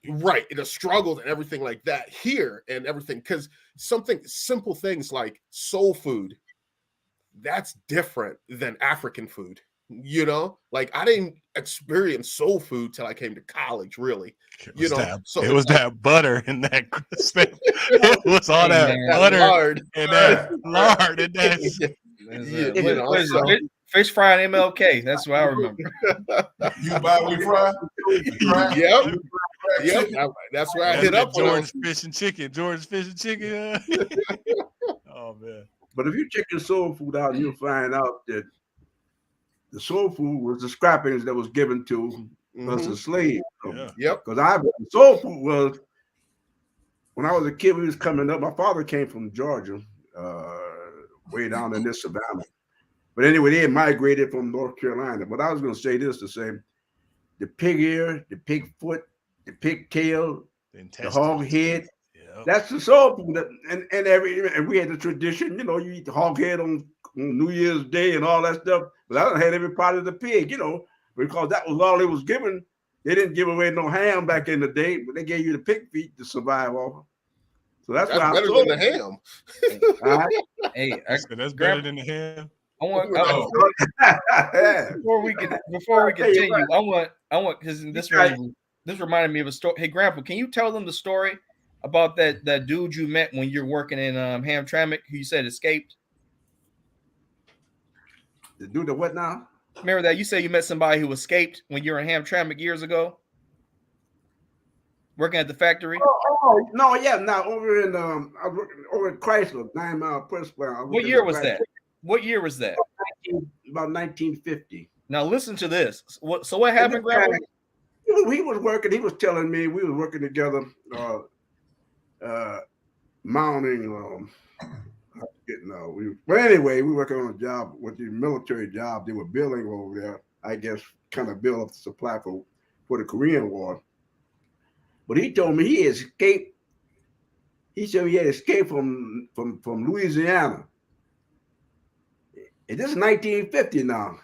Right, the struggles and everything like that here and everything, because simple things like soul food, that's different than African food. Like I didn't experience soul food till I came to college, really. It was that butter and that it was all that butter lard and that lard and that. Fish fry and MLK. That's what I remember. You buy, we fry. Yep. That's where I hit up George Fish and Chicken. Oh man! But if you check your soul food out, you'll find out that the soul food was the scrappings that was given to us as slaves. Because soul food was, when I was a kid, we was coming up. My father came from Georgia, way down in this Savannah. But anyway, they had migrated from North Carolina. But I was going to say this to say, the pig ear, the pig foot, the pig tail, the hog head. That's the soul food. And we had the tradition, you eat the hog head on New Year's Day and all that stuff. But I done had every part of the pig, because that was all they was given. They didn't give away no ham back in the day, but they gave you the pig feet to survive off. So that's better than the ham. That's better than the ham. Before we continue, I want because this reminded me of a story. Hey, Grandpa, can you tell them the story about that dude you met when you're working in Hamtramck, who you said escaped? The dude that what now? Remember that you said you met somebody who escaped when you were in Hamtramck years ago, working at the factory. No, over in I was working over at Chrysler, 9 Mile Press Plant. What year was that? About 1950. Now listen to this. So what happened, Grandpa? He was working. He was telling me we were working together, mounting. But anyway, we were working on a job with the military job they were building over there. I guess kind of build up the supply for the Korean War. But he told me he escaped. He said he had escaped from Louisiana. And this is 1950 now.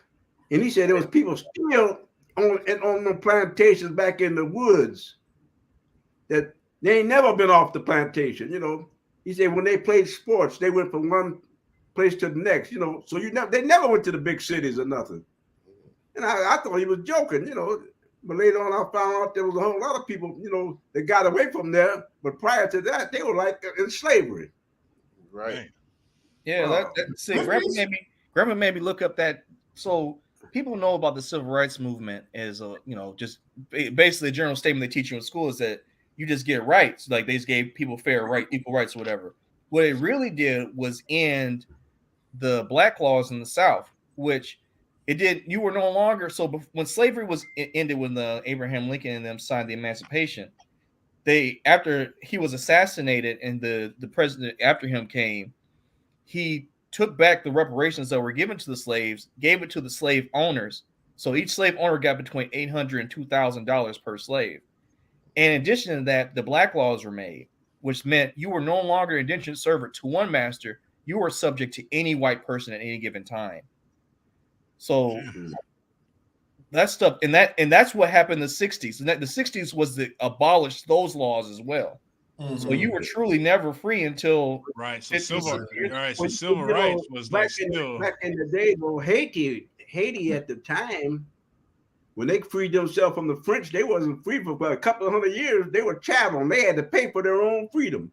And he said there was people still on the plantations back in the woods that they ain't never been off the plantation, He said when they played sports, they went from one place to the next, So they never went to the big cities or nothing. And I thought he was joking, But later on, I found out there was a whole lot of people, that got away from there. But prior to that, they were like in slavery. Right. Yeah. Grandpa made me look up that. So people know about the civil rights movement as just basically a general statement they teach you in school is that you just get rights. Like they just gave people equal rights or whatever. What it really did was end the black laws in the South, which it did. You were no longer. So when slavery was ended, when Abraham Lincoln and them signed the Emancipation, after he was assassinated and the president after him came, he took back the reparations that were given to the slaves, gave it to the slave owners. So each slave owner got between $800 and $2,000 per slave. And in addition to that, the black laws were made, which meant you were no longer an indentured servant to one master. You were subject to any white person at any given time. So that stuff, and that's what happened in the 60s. And the 60s was to abolish those laws as well. Mm-hmm. So you were truly never free until So civil rights was back in the day. Well, Haiti at the time, when they freed themselves from the French, they wasn't free for a couple of 100 years. They were chattel. They had to pay for their own freedom.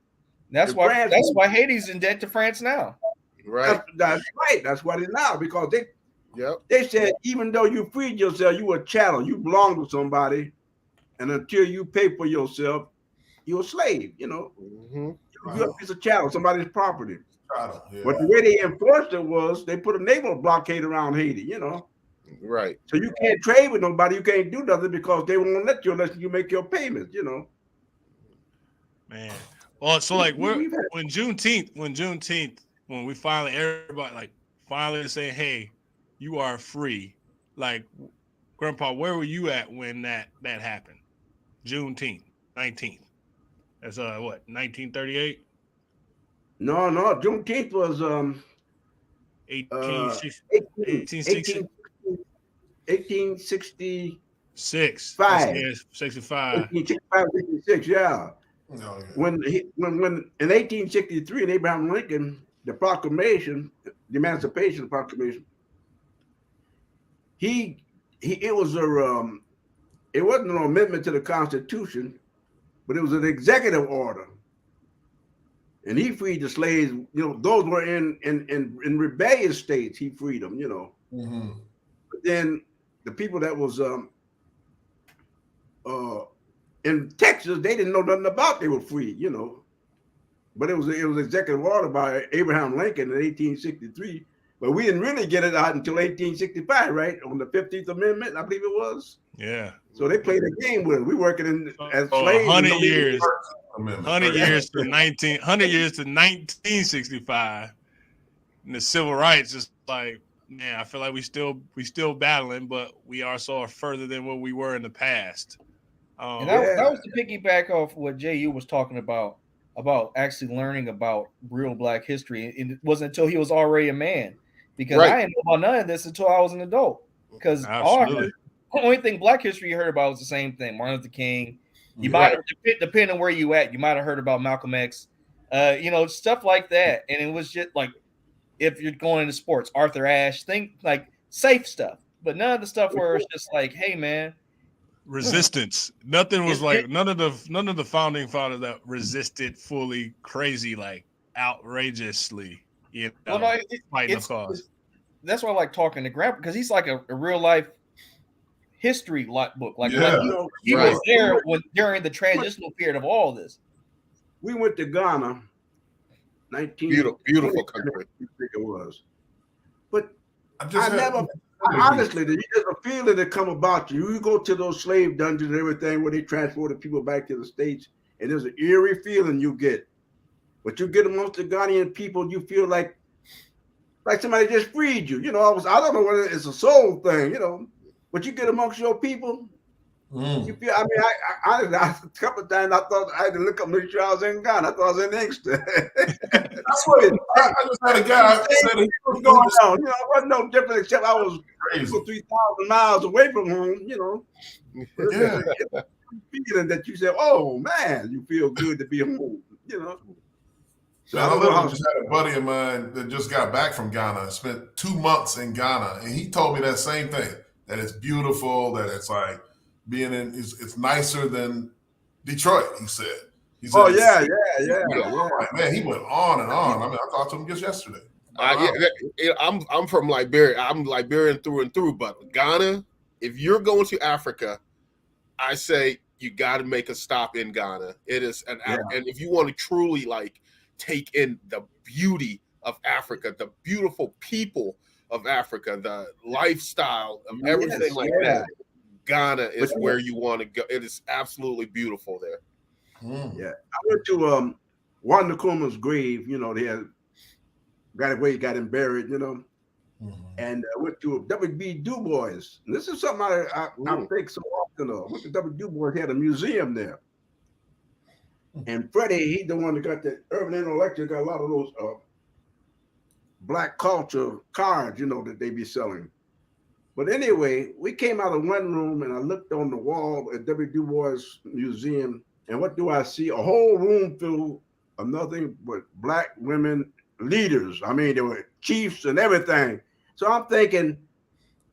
That's why Haiti's in debt to France now. Right. That's right. That's what it is now, because they said even though you freed yourself, you were chattel. You belonged to somebody, and until you pay for yourself, you're a slave. Mm-hmm. You're a piece of chattel, somebody's property. But the way they enforced it was they put a naval blockade around Haiti. Right. So you can't trade with nobody. You can't do nothing because they won't let you unless you make your payments. Man. Well, so like when Juneteenth, when we finally say, hey, you are free. Like, Grandpa, where were you at when that happened? Juneteenth, 19th. That's what, 1938? No, Juneteenth was 1860. 1865. 65. 1865, 66, yeah. Oh, yeah. When in 1863 in Abraham Lincoln, the proclamation, the Emancipation Proclamation, it was it wasn't an amendment to the Constitution, but it was an executive order. And he freed the slaves, those were in rebellious states, he freed them, Mm-hmm. But then the people that was in Texas, they didn't know nothing about they were free, But it was executive order by Abraham Lincoln in 1863. But we didn't really get it out until 1865, right? On the 15th Amendment, I believe it was. Yeah. So they played a game with it. We working as slaves. 100 years. 100 years to 1965. And the civil rights is like, man, I feel like we still battling, but we are so further than what we were in the past. And that was to piggyback off what J.U. was talking about actually learning about real Black history. It wasn't until he was already a man, because I didn't know about none of this until I was an adult. Because the only thing Black history you heard about was the same thing: Martin Luther King. You might have, depending on where you at, you might have heard about Malcolm X, stuff like that. And it was just like, if you're going into sports, Arthur Ashe, like safe stuff, but none of the stuff where it's just like, hey man, resistance. Nothing was like none of the founding fathers that resisted fully crazy, like outrageously, fighting the cause. That's why I like talking to Grandpa, because he's like a real life history book. Like he was there during the transitional period of all this. We went to Ghana. Beautiful country. I think it was. But honestly, there's a feeling that come about you. You go to those slave dungeons and everything where they transported people back to the States, and there's an eerie feeling you get. But you get amongst the Ghanaian people, you feel like somebody just freed you. I don't know whether it's a soul thing, but you get amongst your people, you feel. I mean, I a couple of times I thought I had to look up, make sure I was in Ghana. I thought I was in Inkster. That's what I just had a guy said he was going on. It wasn't no different except I was 3,000 miles away from home. Yeah. Feeling that you said, "Oh man, you feel good to be home." So I literally just had a buddy of mine that just got back from Ghana, spent 2 months in Ghana, and he told me that same thing, that it's beautiful, that it's like being it's nicer than Detroit, he said. He said, yeah. Like, man, he went on and on. I mean, I talked to him just yesterday. I'm from Liberia. I'm Liberian through and through, but Ghana, if you're going to Africa, I say you got to make a stop in Ghana. It is and if you want to truly like take in the beauty of Africa, the beautiful people of Africa, the lifestyle of everything that, Ghana is where you want to go. It is absolutely beautiful there. Yeah, I went to Juan Nkrumah's grave. They had got where he got him buried. And I went to W.B. Du Bois. And this is something I think so often of. Went to W. Du Bois, had a museum there. And Freddie, he's the one that got the Urban Intellectual, got a lot of those Black culture cards, that they be selling. But anyway, we came out of one room and I looked on the wall at W. Du Bois Museum, and what do I see? A whole room full of nothing but Black women leaders. I mean, there were chiefs and everything. So I'm thinking,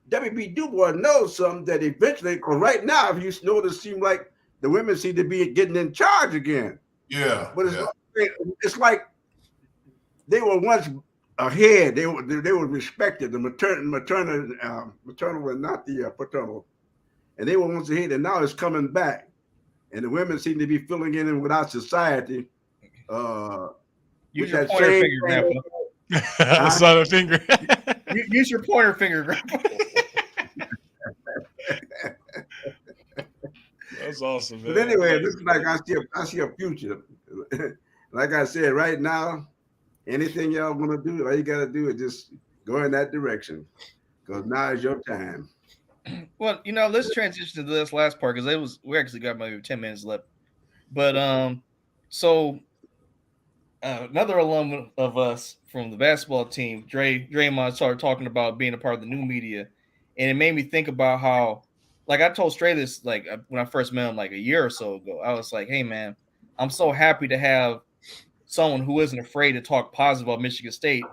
W.B. Du Bois knows something that eventually, because right now, if you notice, it seems like the women seem to be getting in charge again. Yeah. But it's like they were once ahead. They were respected, the maternal and not the paternal, and they were once ahead, and now it's coming back, and the women seem to be filling in with our society. Use your pointer finger, Grandpa. I saw the finger. Use your pointer finger, Grandpa. That's awesome, man. But anyway, it looks like I see a future. Like I said, right now, anything y'all want to do, all you got to do is just go in that direction, because now is your time. Well, let's transition to this last part because we actually got maybe 10 minutes left. But so another alum of us from the basketball team, Draymond, started talking about being a part of the new media, and it made me think about how, like, I told Stray this like when I first met him like a year or so ago. I was like, "Hey, man, I'm so happy to have someone who isn't afraid to talk positive about Michigan State,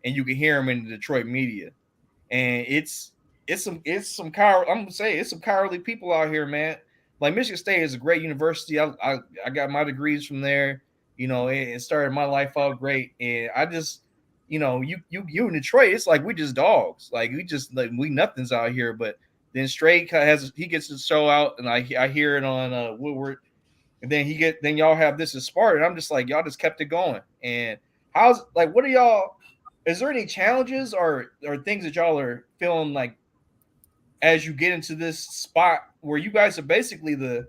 and you can hear him in the Detroit media." And it's some coward. I'm gonna say it's some cowardly people out here, man. Like Michigan State is a great university. I got my degrees from there. It started my life out great, and I just, you in Detroit, it's like we just dogs. Like we nothing's out here. But then Stray he gets to show out, and I hear it on Woodward, and then y'all have this as Sparta, and I'm just like, y'all just kept it going. And what are y'all? Is there any challenges or things that y'all are feeling like as you get into this spot where you guys are basically the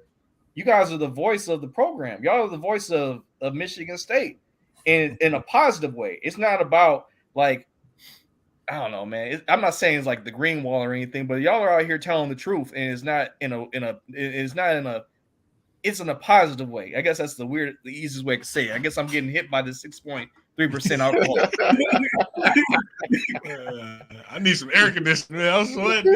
voice of the program? Y'all are the voice of Michigan State in a positive way. It's not about like, I don't know, man. I'm not saying it's like the green wall or anything, but y'all are out here telling the truth, and it's in a positive way. I guess that's the easiest way to say it. I guess I'm getting hit by the 6.3% alcohol. I need some air conditioning. I'm sweating.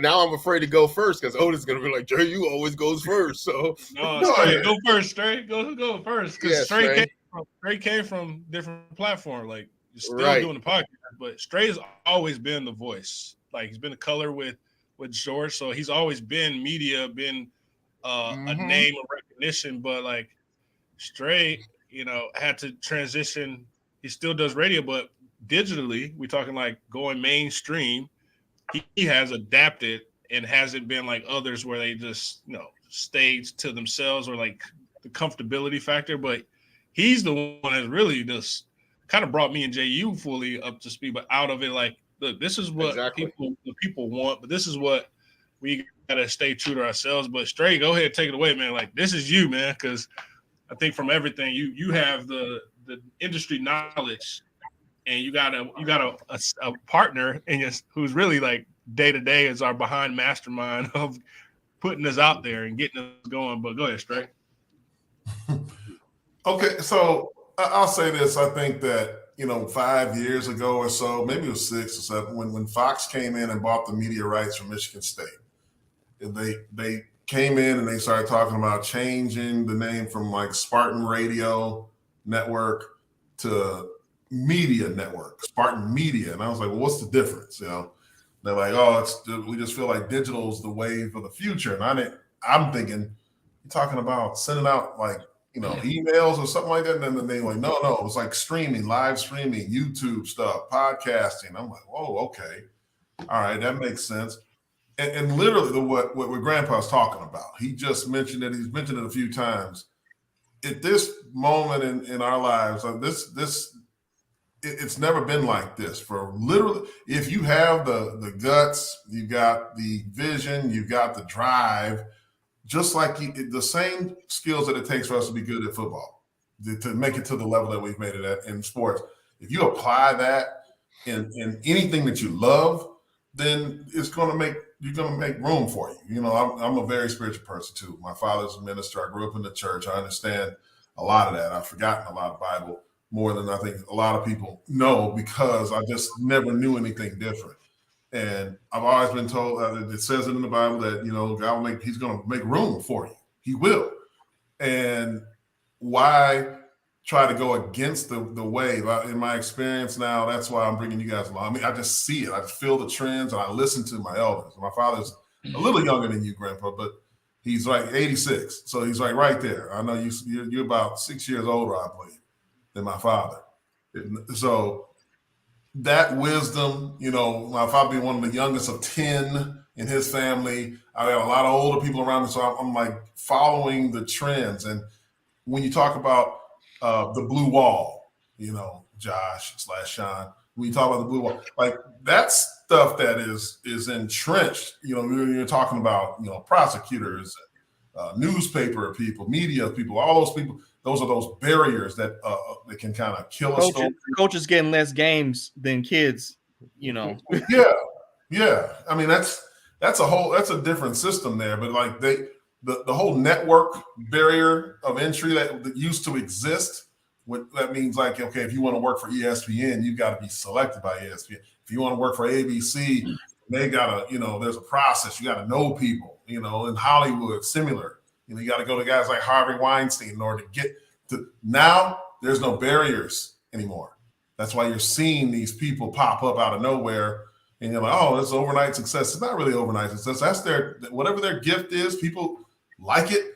I'm afraid to go first because Otis is gonna be like, Jay, you always goes first. So no, go first, Stray. Go first. Because Stray came from different platform. Like you're still doing the podcast, but Stray's always been the voice. Like he's been a color with George, so he's always been media, been a name of recognition. But like Stray, had to transition. He still does radio, but digitally, we're talking like going mainstream. He has adapted and hasn't been like others where they just stayed to themselves or like the comfortability factor. But he's the one that really just kind of brought me and JU fully up to speed, but out of it, like, look, this is what the people want, but this is what we gotta stay true to ourselves. But Stray, go ahead, take it away, man. Like this is you, man, because I think from everything you have the industry knowledge, and you got a partner and who's really like day to day is our behind mastermind of putting us out there and getting us going. But go ahead, Stray. Okay, so I'll say this. I think that 5 years ago or so, maybe it was 6 or 7, when Fox came in and bought the media rights from Michigan State, they came in and they started talking about changing the name from like Spartan Radio Network to Media Network, Spartan Media. And I was like, well, what's the difference? They're like, oh, we just feel like digital is the wave of the future. And I'm thinking, you're talking about sending out like, emails or something like that. And then they like, no, it was like streaming, live streaming, YouTube stuff, podcasting. I'm like, whoa, okay. All right, that makes sense. And literally what Grandpa's talking about, he just mentioned it. He's mentioned it a few times. At this moment in our lives, it's never been like this. For literally, if you have the guts, you got the vision, you got the drive, just like the same skills that it takes for us to be good at football, to make it to the level that we've made it at in sports. If you apply that in anything that you love, then you're going to make room for you. I'm a very spiritual person too. My father's a minister. I grew up in the church. I understand a lot of that. I've forgotten a lot of Bible, more than I think a lot of people know, because I just never knew anything different. And I've always been told it says it in the Bible that, God he's going to make room for you. He will. And why try to go against the wave? In my experience now, that's why I'm bringing you guys along. I mean, I just see it. I feel the trends, and I listen to my elders. My father's a little younger than you, Grandpa, but he's like 86. So he's like right there. I know you're about 6 years older, I believe, than my father. So that wisdom, my father being one of the youngest of 10 in his family, I got a lot of older people around me. So I'm like following the trends. And when you talk about the blue wall, Josh / Sean, when you talk about the blue wall, like that's stuff that is entrenched. You're talking about, prosecutors, newspaper people, media people, all those people. Those are those barriers that can kind of kill us. Coaches getting less games than kids you know. Yeah. I mean, that's a different system there. But like the whole network barrier of entry that used to exist, that means like, okay, if you want to work for ESPN, you got to be selected by ESPN. If you want to work for ABC, they gotta, there's a process. You got to know people. In Hollywood, similar. You got to go to guys like Harvey Weinstein in order to get to. Now there's no barriers anymore. That's why you're seeing these people pop up out of nowhere, and you're like, oh, it's overnight success. It's not really overnight success. That's whatever their gift is. People like it,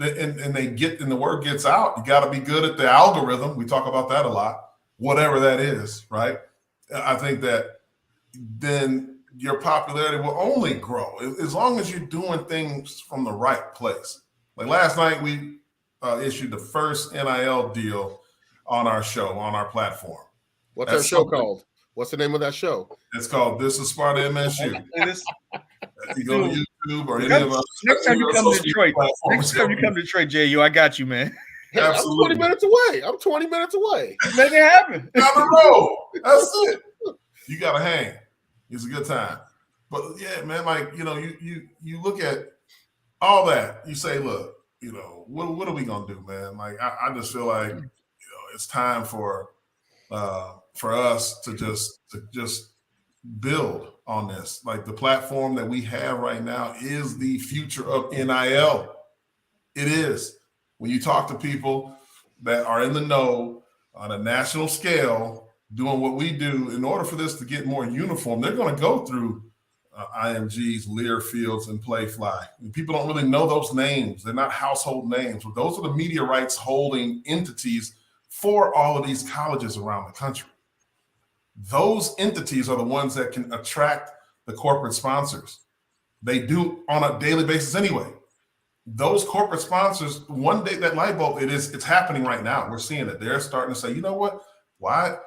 and the word gets out. You got to be good at the algorithm. We talk about that a lot. Whatever that is, right? I think that then your popularity will only grow as long as you're doing things from the right place. Like last night, we issued the first NIL deal on our show, on our platform. What's our show called? What's the name of that show? It's called This is Sparta MSU. You go to YouTube or any of us. Next time you come to Detroit, JU, I got you, man. Hey, absolutely. I'm 20 minutes away. I'm 20 minutes away. Make it happen. Down the road. That's it. You got to hang. It's a good time. But yeah, man, like, you look at all that. You say, look, what are we going to do, man? Like, I just feel like, it's time for us to just build on this. Like the platform that we have right now is the future of NIL. It is. When you talk to people that are in the know on a national scale, doing what we do, in order for this to get more uniform, they're going to go through IMGs, Learfields, and Playfly. And people don't really know those names. They're not household names. But those are the media rights holding entities for all of these colleges around the country. Those entities are the ones that can attract the corporate sponsors. They do on a daily basis anyway. Those corporate sponsors, one day that light bulb, it's happening right now. We're seeing it. They're starting to say, you know what? Why?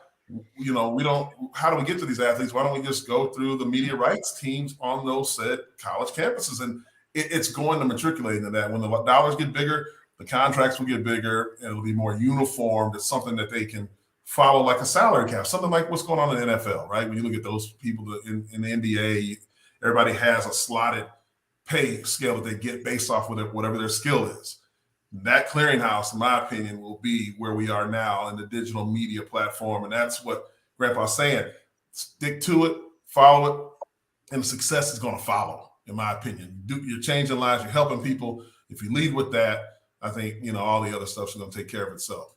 How do we get to these athletes? Why don't we just go through the media rights teams on those said college campuses? And it's going to matriculate into that. When the dollars get bigger, the contracts will get bigger, and it'll be more uniformed. It's something that they can follow, like a salary cap, something like what's going on in the NFL, right? When you look at those people in the NBA, everybody has a slotted pay scale that they get based off of whatever their skill is. That clearinghouse, in my opinion, will be where we are now in the digital media platform. And that's what Grandpa's saying. Stick to it, follow it, and success is going to follow, in my opinion. You're changing lives, you're helping people. If you lead with that, I think, all the other stuff's going to take care of itself.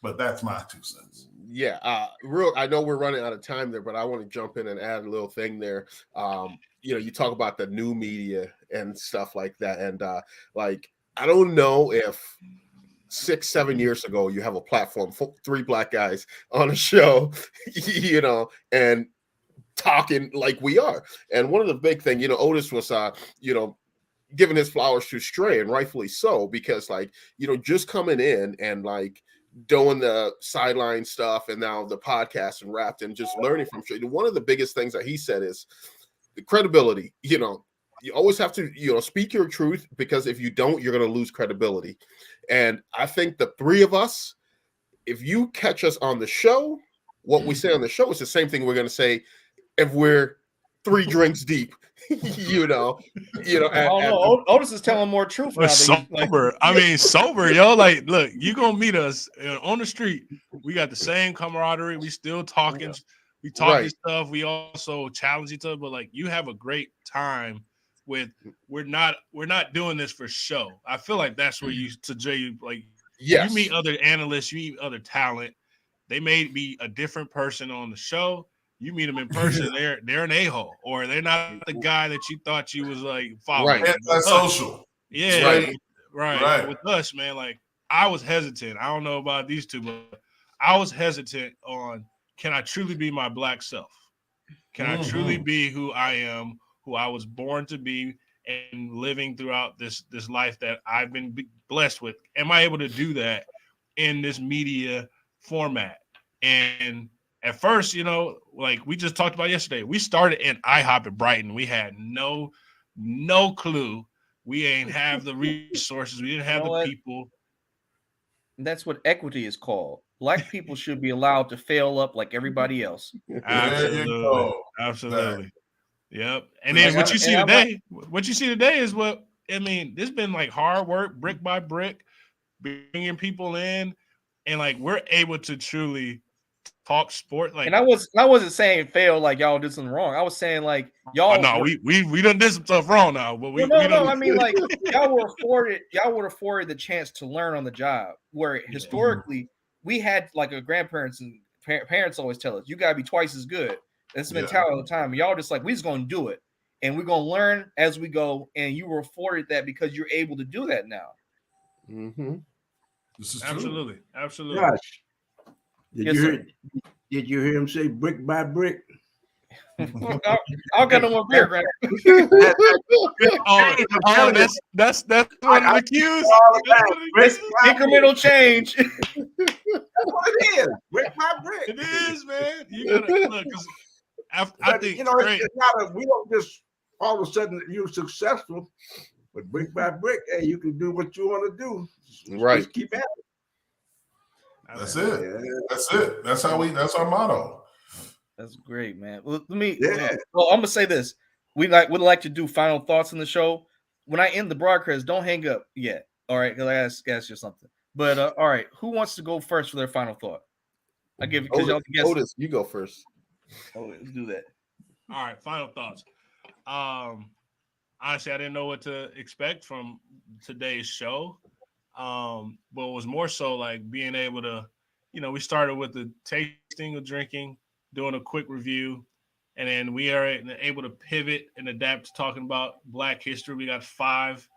But that's my 2 cents. Yeah. I know we're running out of time there, but I want to jump in and add a little thing there. You talk about the new media and stuff like that. And I don't know if 6-7 years ago you have a platform, 3 black guys on a show, and talking like we are. And one of the big thing, Otis was, giving his flowers to Stray, and rightfully so, because just coming in and doing the sideline stuff and now the podcast and Wrapped and just learning from Stray. One of the biggest things that he said is the credibility. You always have to, speak your truth, because if you don't, you're going to lose credibility. And I think the 3 of us, if you catch us on the show, what we say on the show is the same thing we're going to say if we're 3 drinks deep. Otis is telling more truth now. Sober. Sober, yo. Look, you gonna meet us on the street. We got the same camaraderie. We still talking. We talking stuff. We also challenge each other. But you have a great time with. We're not doing this for show. I feel like that's where you yes. You meet other analysts. You meet other talent. They may be a different person on the show. You meet them in person, they're an a-hole, or they're not the guy that you thought you was following. Right, that's social. Yeah, right. With us, man, I was hesitant. I don't know about these 2, but I was hesitant on, can I truly be my black self? Can I truly be who I am, who I was born to be, and living throughout this life that I've been blessed with? Am I able to do that in this media format? And at first, we just talked about yesterday, we started in IHOP at Brighton. We had no clue. We ain't have the resources. We didn't have the people. That's what equity is called. black people should be allowed to fail up like everybody else. Absolutely. Yep. And then what you see today is what I mean. This has been like hard work, brick by brick, bringing people in, and like we're able to truly talk sport. Like, and I wasn't saying fail like y'all did something wrong. I was saying like y'all. No, we done did some stuff wrong now, but we no. I mean, like y'all were afforded the chance to learn on the job. Where historically we had like a grandparents and parents always tell us, you gotta be twice as good. That's the mentality all the time. Y'all just like, we just gonna do it, and we're gonna learn as we go. And you were afforded that because you're able to do that now. Mm-hmm. This is absolutely. Gosh, did you hear him say brick by brick? I'll get no more beer, Greg. That's one of the cues. Incremental change. That's what it is. Brick by brick. It is, man. You gotta look. I think it's not we don't just all of a sudden you're successful, but brick by brick, hey, you can do what you want to do. Right. Just keep at it. That's it. Yeah. That's it. That's our motto. That's great, man. Well, I'm gonna say this. Would like to do final thoughts on the show. When I end the broadcast, don't hang up yet. All right, because I ask you something. But all right, who wants to go first for their final thought? I give you because Otis, you go first. Oh, let's do that. All right, final thoughts. Honestly, I didn't know what to expect from today's show. But it was more so like being able to, we started with the tasting of drinking, doing a quick review, and then we are able to pivot and adapt to talking about Black history. We got 5,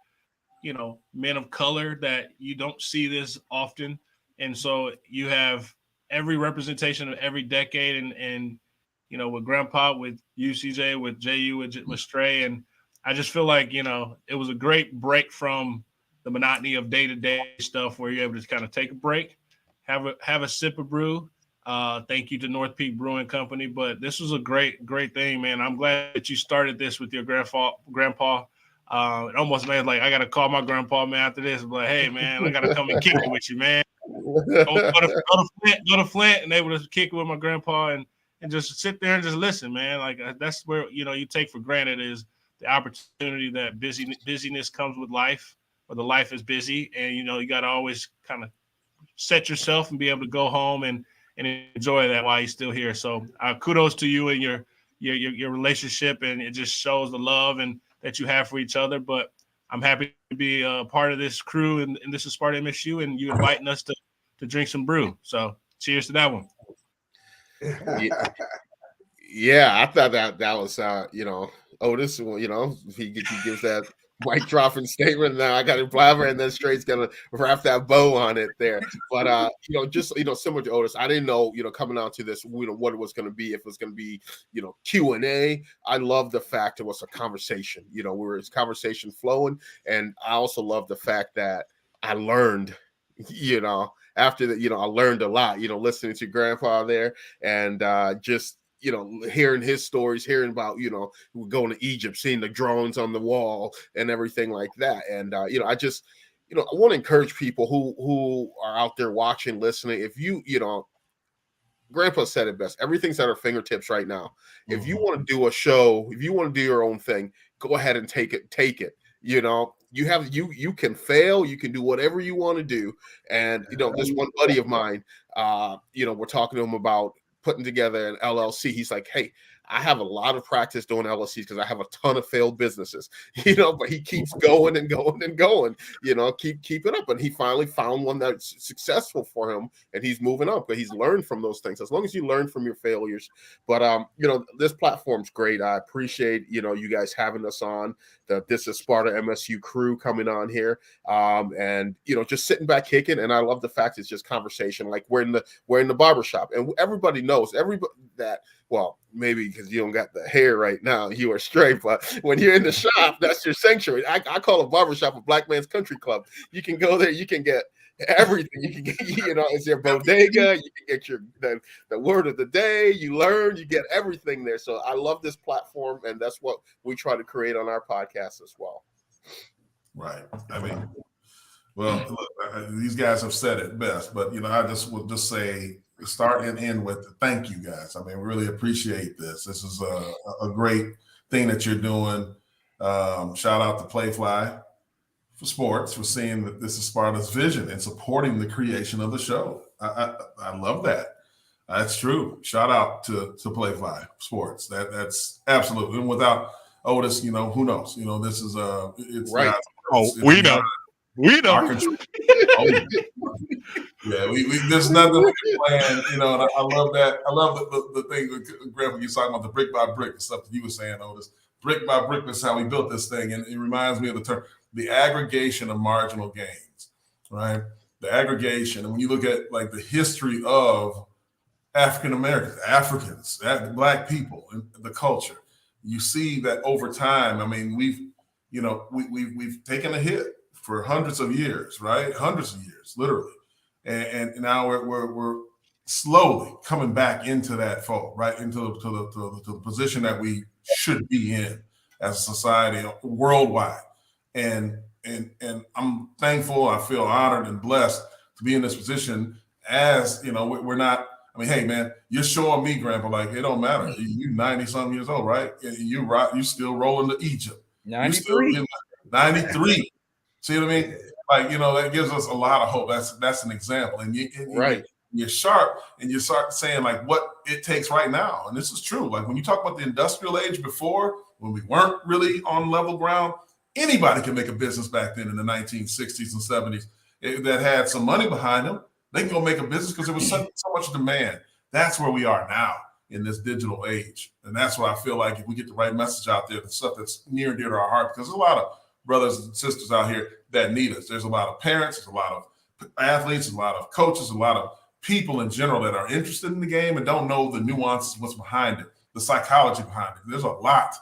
men of color that you don't see this often. And so you have every representation of every decade and with Grandpa, with UCJ, with JU, with Stray. And I just feel like, it was a great break from the monotony of day-to-day stuff where you're able to kind of take a break, have a sip of brew. Thank you to North Peak Brewing Company. But this was a great thing, man. I'm glad that you started this with your grandpa. It almost made like I got to call my grandpa, man, after this. But hey, man, I got to come and kick it with you, man. Go to Flint and able to kick it with my grandpa and just sit there and just listen, man. Like that's where, you take for granted is the opportunity that busyness comes with life, or the life is busy. And, you got to always kind of set yourself and be able to go home and enjoy that while you're still here. So kudos to you and your relationship, and it just shows the love and that you have for each other. But I'm happy to be a part of this crew, and this is Sparta MSU, and you inviting us to drink some brew. So cheers to that one. Yeah, I thought that was Otis. He gives that mic dropping statement. Now I got to blabber, and then Straight's gonna wrap that bow on it there. But just similar to Otis, I didn't know coming out to this what it was going to be. If it was going to be Q&A. I love the fact it was a conversation. Where it's conversation flowing, and I also love the fact that I learned. After that, I learned a lot. Listening to Grandpa there, and just. Hearing his stories, hearing about, going to Egypt, seeing the drawings on the wall and everything like that. And, I just, I want to encourage people who are out there watching, listening. If Grandpa said it best, everything's at our fingertips right now. Mm-hmm. If you want to do a show, if you want to do your own thing, go ahead and take it. You can fail, you can do whatever you want to do. And, this one buddy of mine, we're talking to him about putting together an LLC. He's like, hey, I have a lot of practice doing LLCs because I have a ton of failed businesses, but he keeps going and going and going, keep it up. And he finally found one that's successful for him, and he's moving up, but he's learned from those things. As long as you learn from your failures. But, this platform's great. I appreciate, you guys having us on. This is Sparta MSU crew coming on here, and just sitting back kicking. And I love the fact it's just conversation. Like we're in the barbershop, and everybody knows that. Well, maybe because you don't got the hair right now, you are straight. But when you're in the shop, that's your sanctuary. I call a barbershop a black man's country club. You can go there, you can get everything. You can get, it's your bodega. You can get the word of the day. You learn, you get everything there. So I love this platform, and that's what we try to create on our podcast as well. Right. I mean, Well, look, these guys have said it best, but I just will just say start and end with thank you guys. I mean, we really appreciate this. This is a great thing that you're doing. Shout out to Playfly for sports for seeing that this is Sparta's vision and supporting the creation of the show. I love that. That's true. Shout out to Playfly Sports. That's absolutely. And without Otis, who knows? This is it's right. We know. Yeah, we there's nothing we can plan. And I love that. I love the thing with Grandpa, you talking about the brick by brick, the stuff that you were saying, Otis. Brick by brick is how we built this thing, and it reminds me of the term, the aggregation of marginal gains, right? The aggregation, and when you look at like the history of African Americans, Africans, Black people, and the culture, you see that over time. I mean, we've taken a hit for hundreds of years, right? Hundreds of years, literally, and now we're slowly coming back into that fold, right? Into the position that we should be in as a society worldwide, and I'm thankful. I feel honored and blessed to be in this position. As we're not. I mean, hey man, you're showing me, Grandpa, like it don't matter. You 90-something years old, right? And you still rolling to Egypt. 93. 93. See what I mean? Like, that gives us a lot of hope. That's an example. And you're sharp and you start saying like what it takes right now. And this is true. Like when you talk about the industrial age before, when we weren't really on level ground, anybody could make a business back then in the 1960s and 70s that had some money behind them. They can go make a business because there was so much demand. That's where we are now in this digital age. And that's why I feel like if we get the right message out there, the stuff that's near and dear to our heart, because there's a lot of brothers and sisters out here that need us. There's a lot of parents, there's a lot of athletes, a lot of coaches, a lot of people in general that are interested in the game and don't know the nuances, what's behind it, the psychology behind it. There's a lot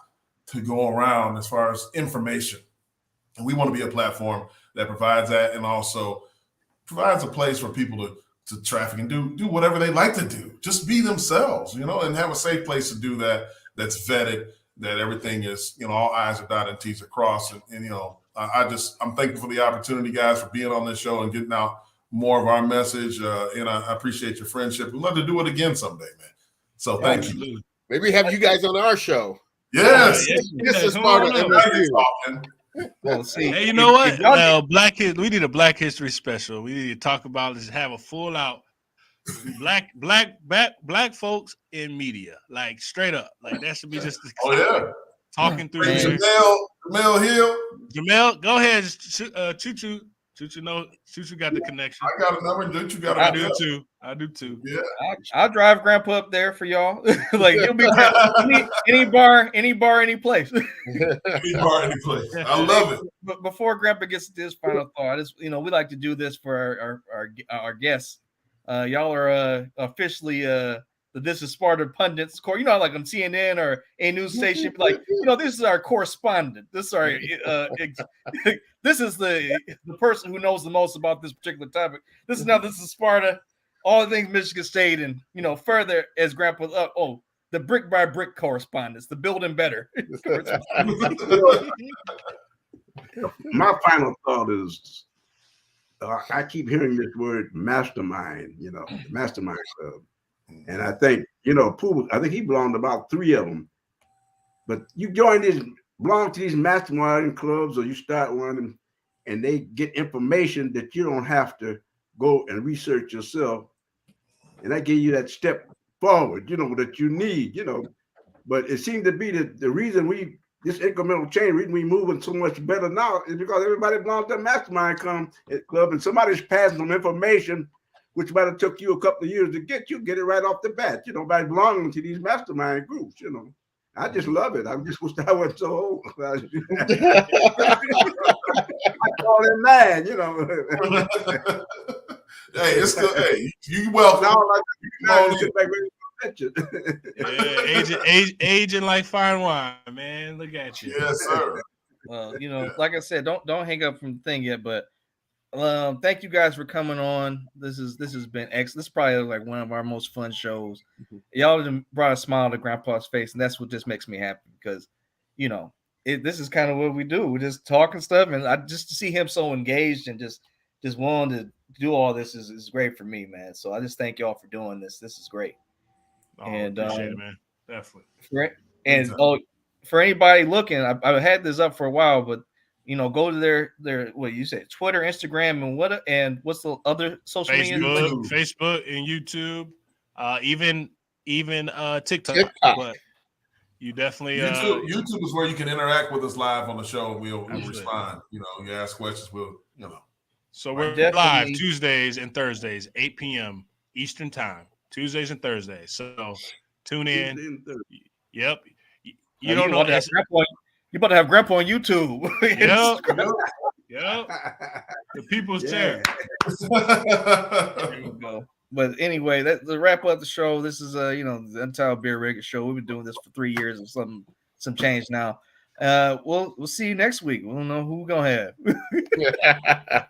to go around as far as information. And we want to be a platform that provides that and also provides a place for people to traffic and do whatever they like to do. Just be themselves, and have a safe place to do that. That's vetted, that everything is, all I's are dotted and T's are crossed. And I'm thankful for the opportunity, guys, for being on this show and getting out more of our message. And I appreciate your friendship. We'd love to do it again someday, man. So thank you. Maybe have you guys on our show. Yes. This is Sparta. Well, see, hey, you know what? Well, we need a Black History special. We need to talk about this, have a full out black folks in media, like straight up. Like that should be just talking through Jamel Hill. Jamel, go ahead. Choo-choo. Choo-choo got the connection. I got a number. Don't you got I do too. I do too. Yeah. I'll drive Grandpa up there for y'all. Like he'll be any bar, any place. Any bar, any place. I love it. But before Grandpa gets to his final thought, we like to do this for our guests. Y'all are officially the This is Sparta pundits. Like on CNN or a news station, like this is our correspondent. This is our this is the person who knows the most about this particular topic. This is Sparta. All the things Michigan State and further as Grandpa's up. Oh, the brick by brick correspondence, the building better. My final thought is I keep hearing this word mastermind, mastermind club. And I think, Pooh, I think he belonged to about 3 of them. But you belong to these mastermind clubs or you start one and they get information that you don't have to go and research yourself. And that gives you that step forward, that you need, But it seemed to be the reason this incremental change, reason we moving so much better now is because everybody belongs to that mastermind club and somebody's passing some information which might have took you a couple of years to get it right off the bat, by belonging to these mastermind groups, I just love it. I just wish I wasn't so old. I call him mad, Hey, it's still, hey, you welcome. Aging like fine wine, man. Look at you. Yes, sir. Well, like I said, don't hang up from the thing yet, but thank you guys for coming on. This has been excellent. This is probably like one of our most fun shows. Y'all have brought a smile to Grandpa's face, and that's what just makes me happy because, this is kind of what we do. We just talk and stuff, and I just to see him so engaged and just just willing to do all this is great for me, man. So I just thank y'all for doing this. This is great. Oh, And appreciate it, man. Definitely. And for anybody looking, I've had this up for a while, but go to their what you say, Twitter, Instagram, and what's the other social media? Facebook and YouTube, even TikTok. But you definitely YouTube is where you can interact with us live on the show, and we'll respond. You ask questions, So we're live Tuesdays and Thursdays, 8 p.m. Eastern time. Tuesdays and Thursdays. So tune in. Yep. You don't know. You about to have Grandpa on YouTube. Yep. The people's chair. There you go. But anyway, to wrap up the show, this is the Untitled Beer Record Show. We've been doing this for 3 years and some change now. We'll see you next week. We don't know who we're gonna have.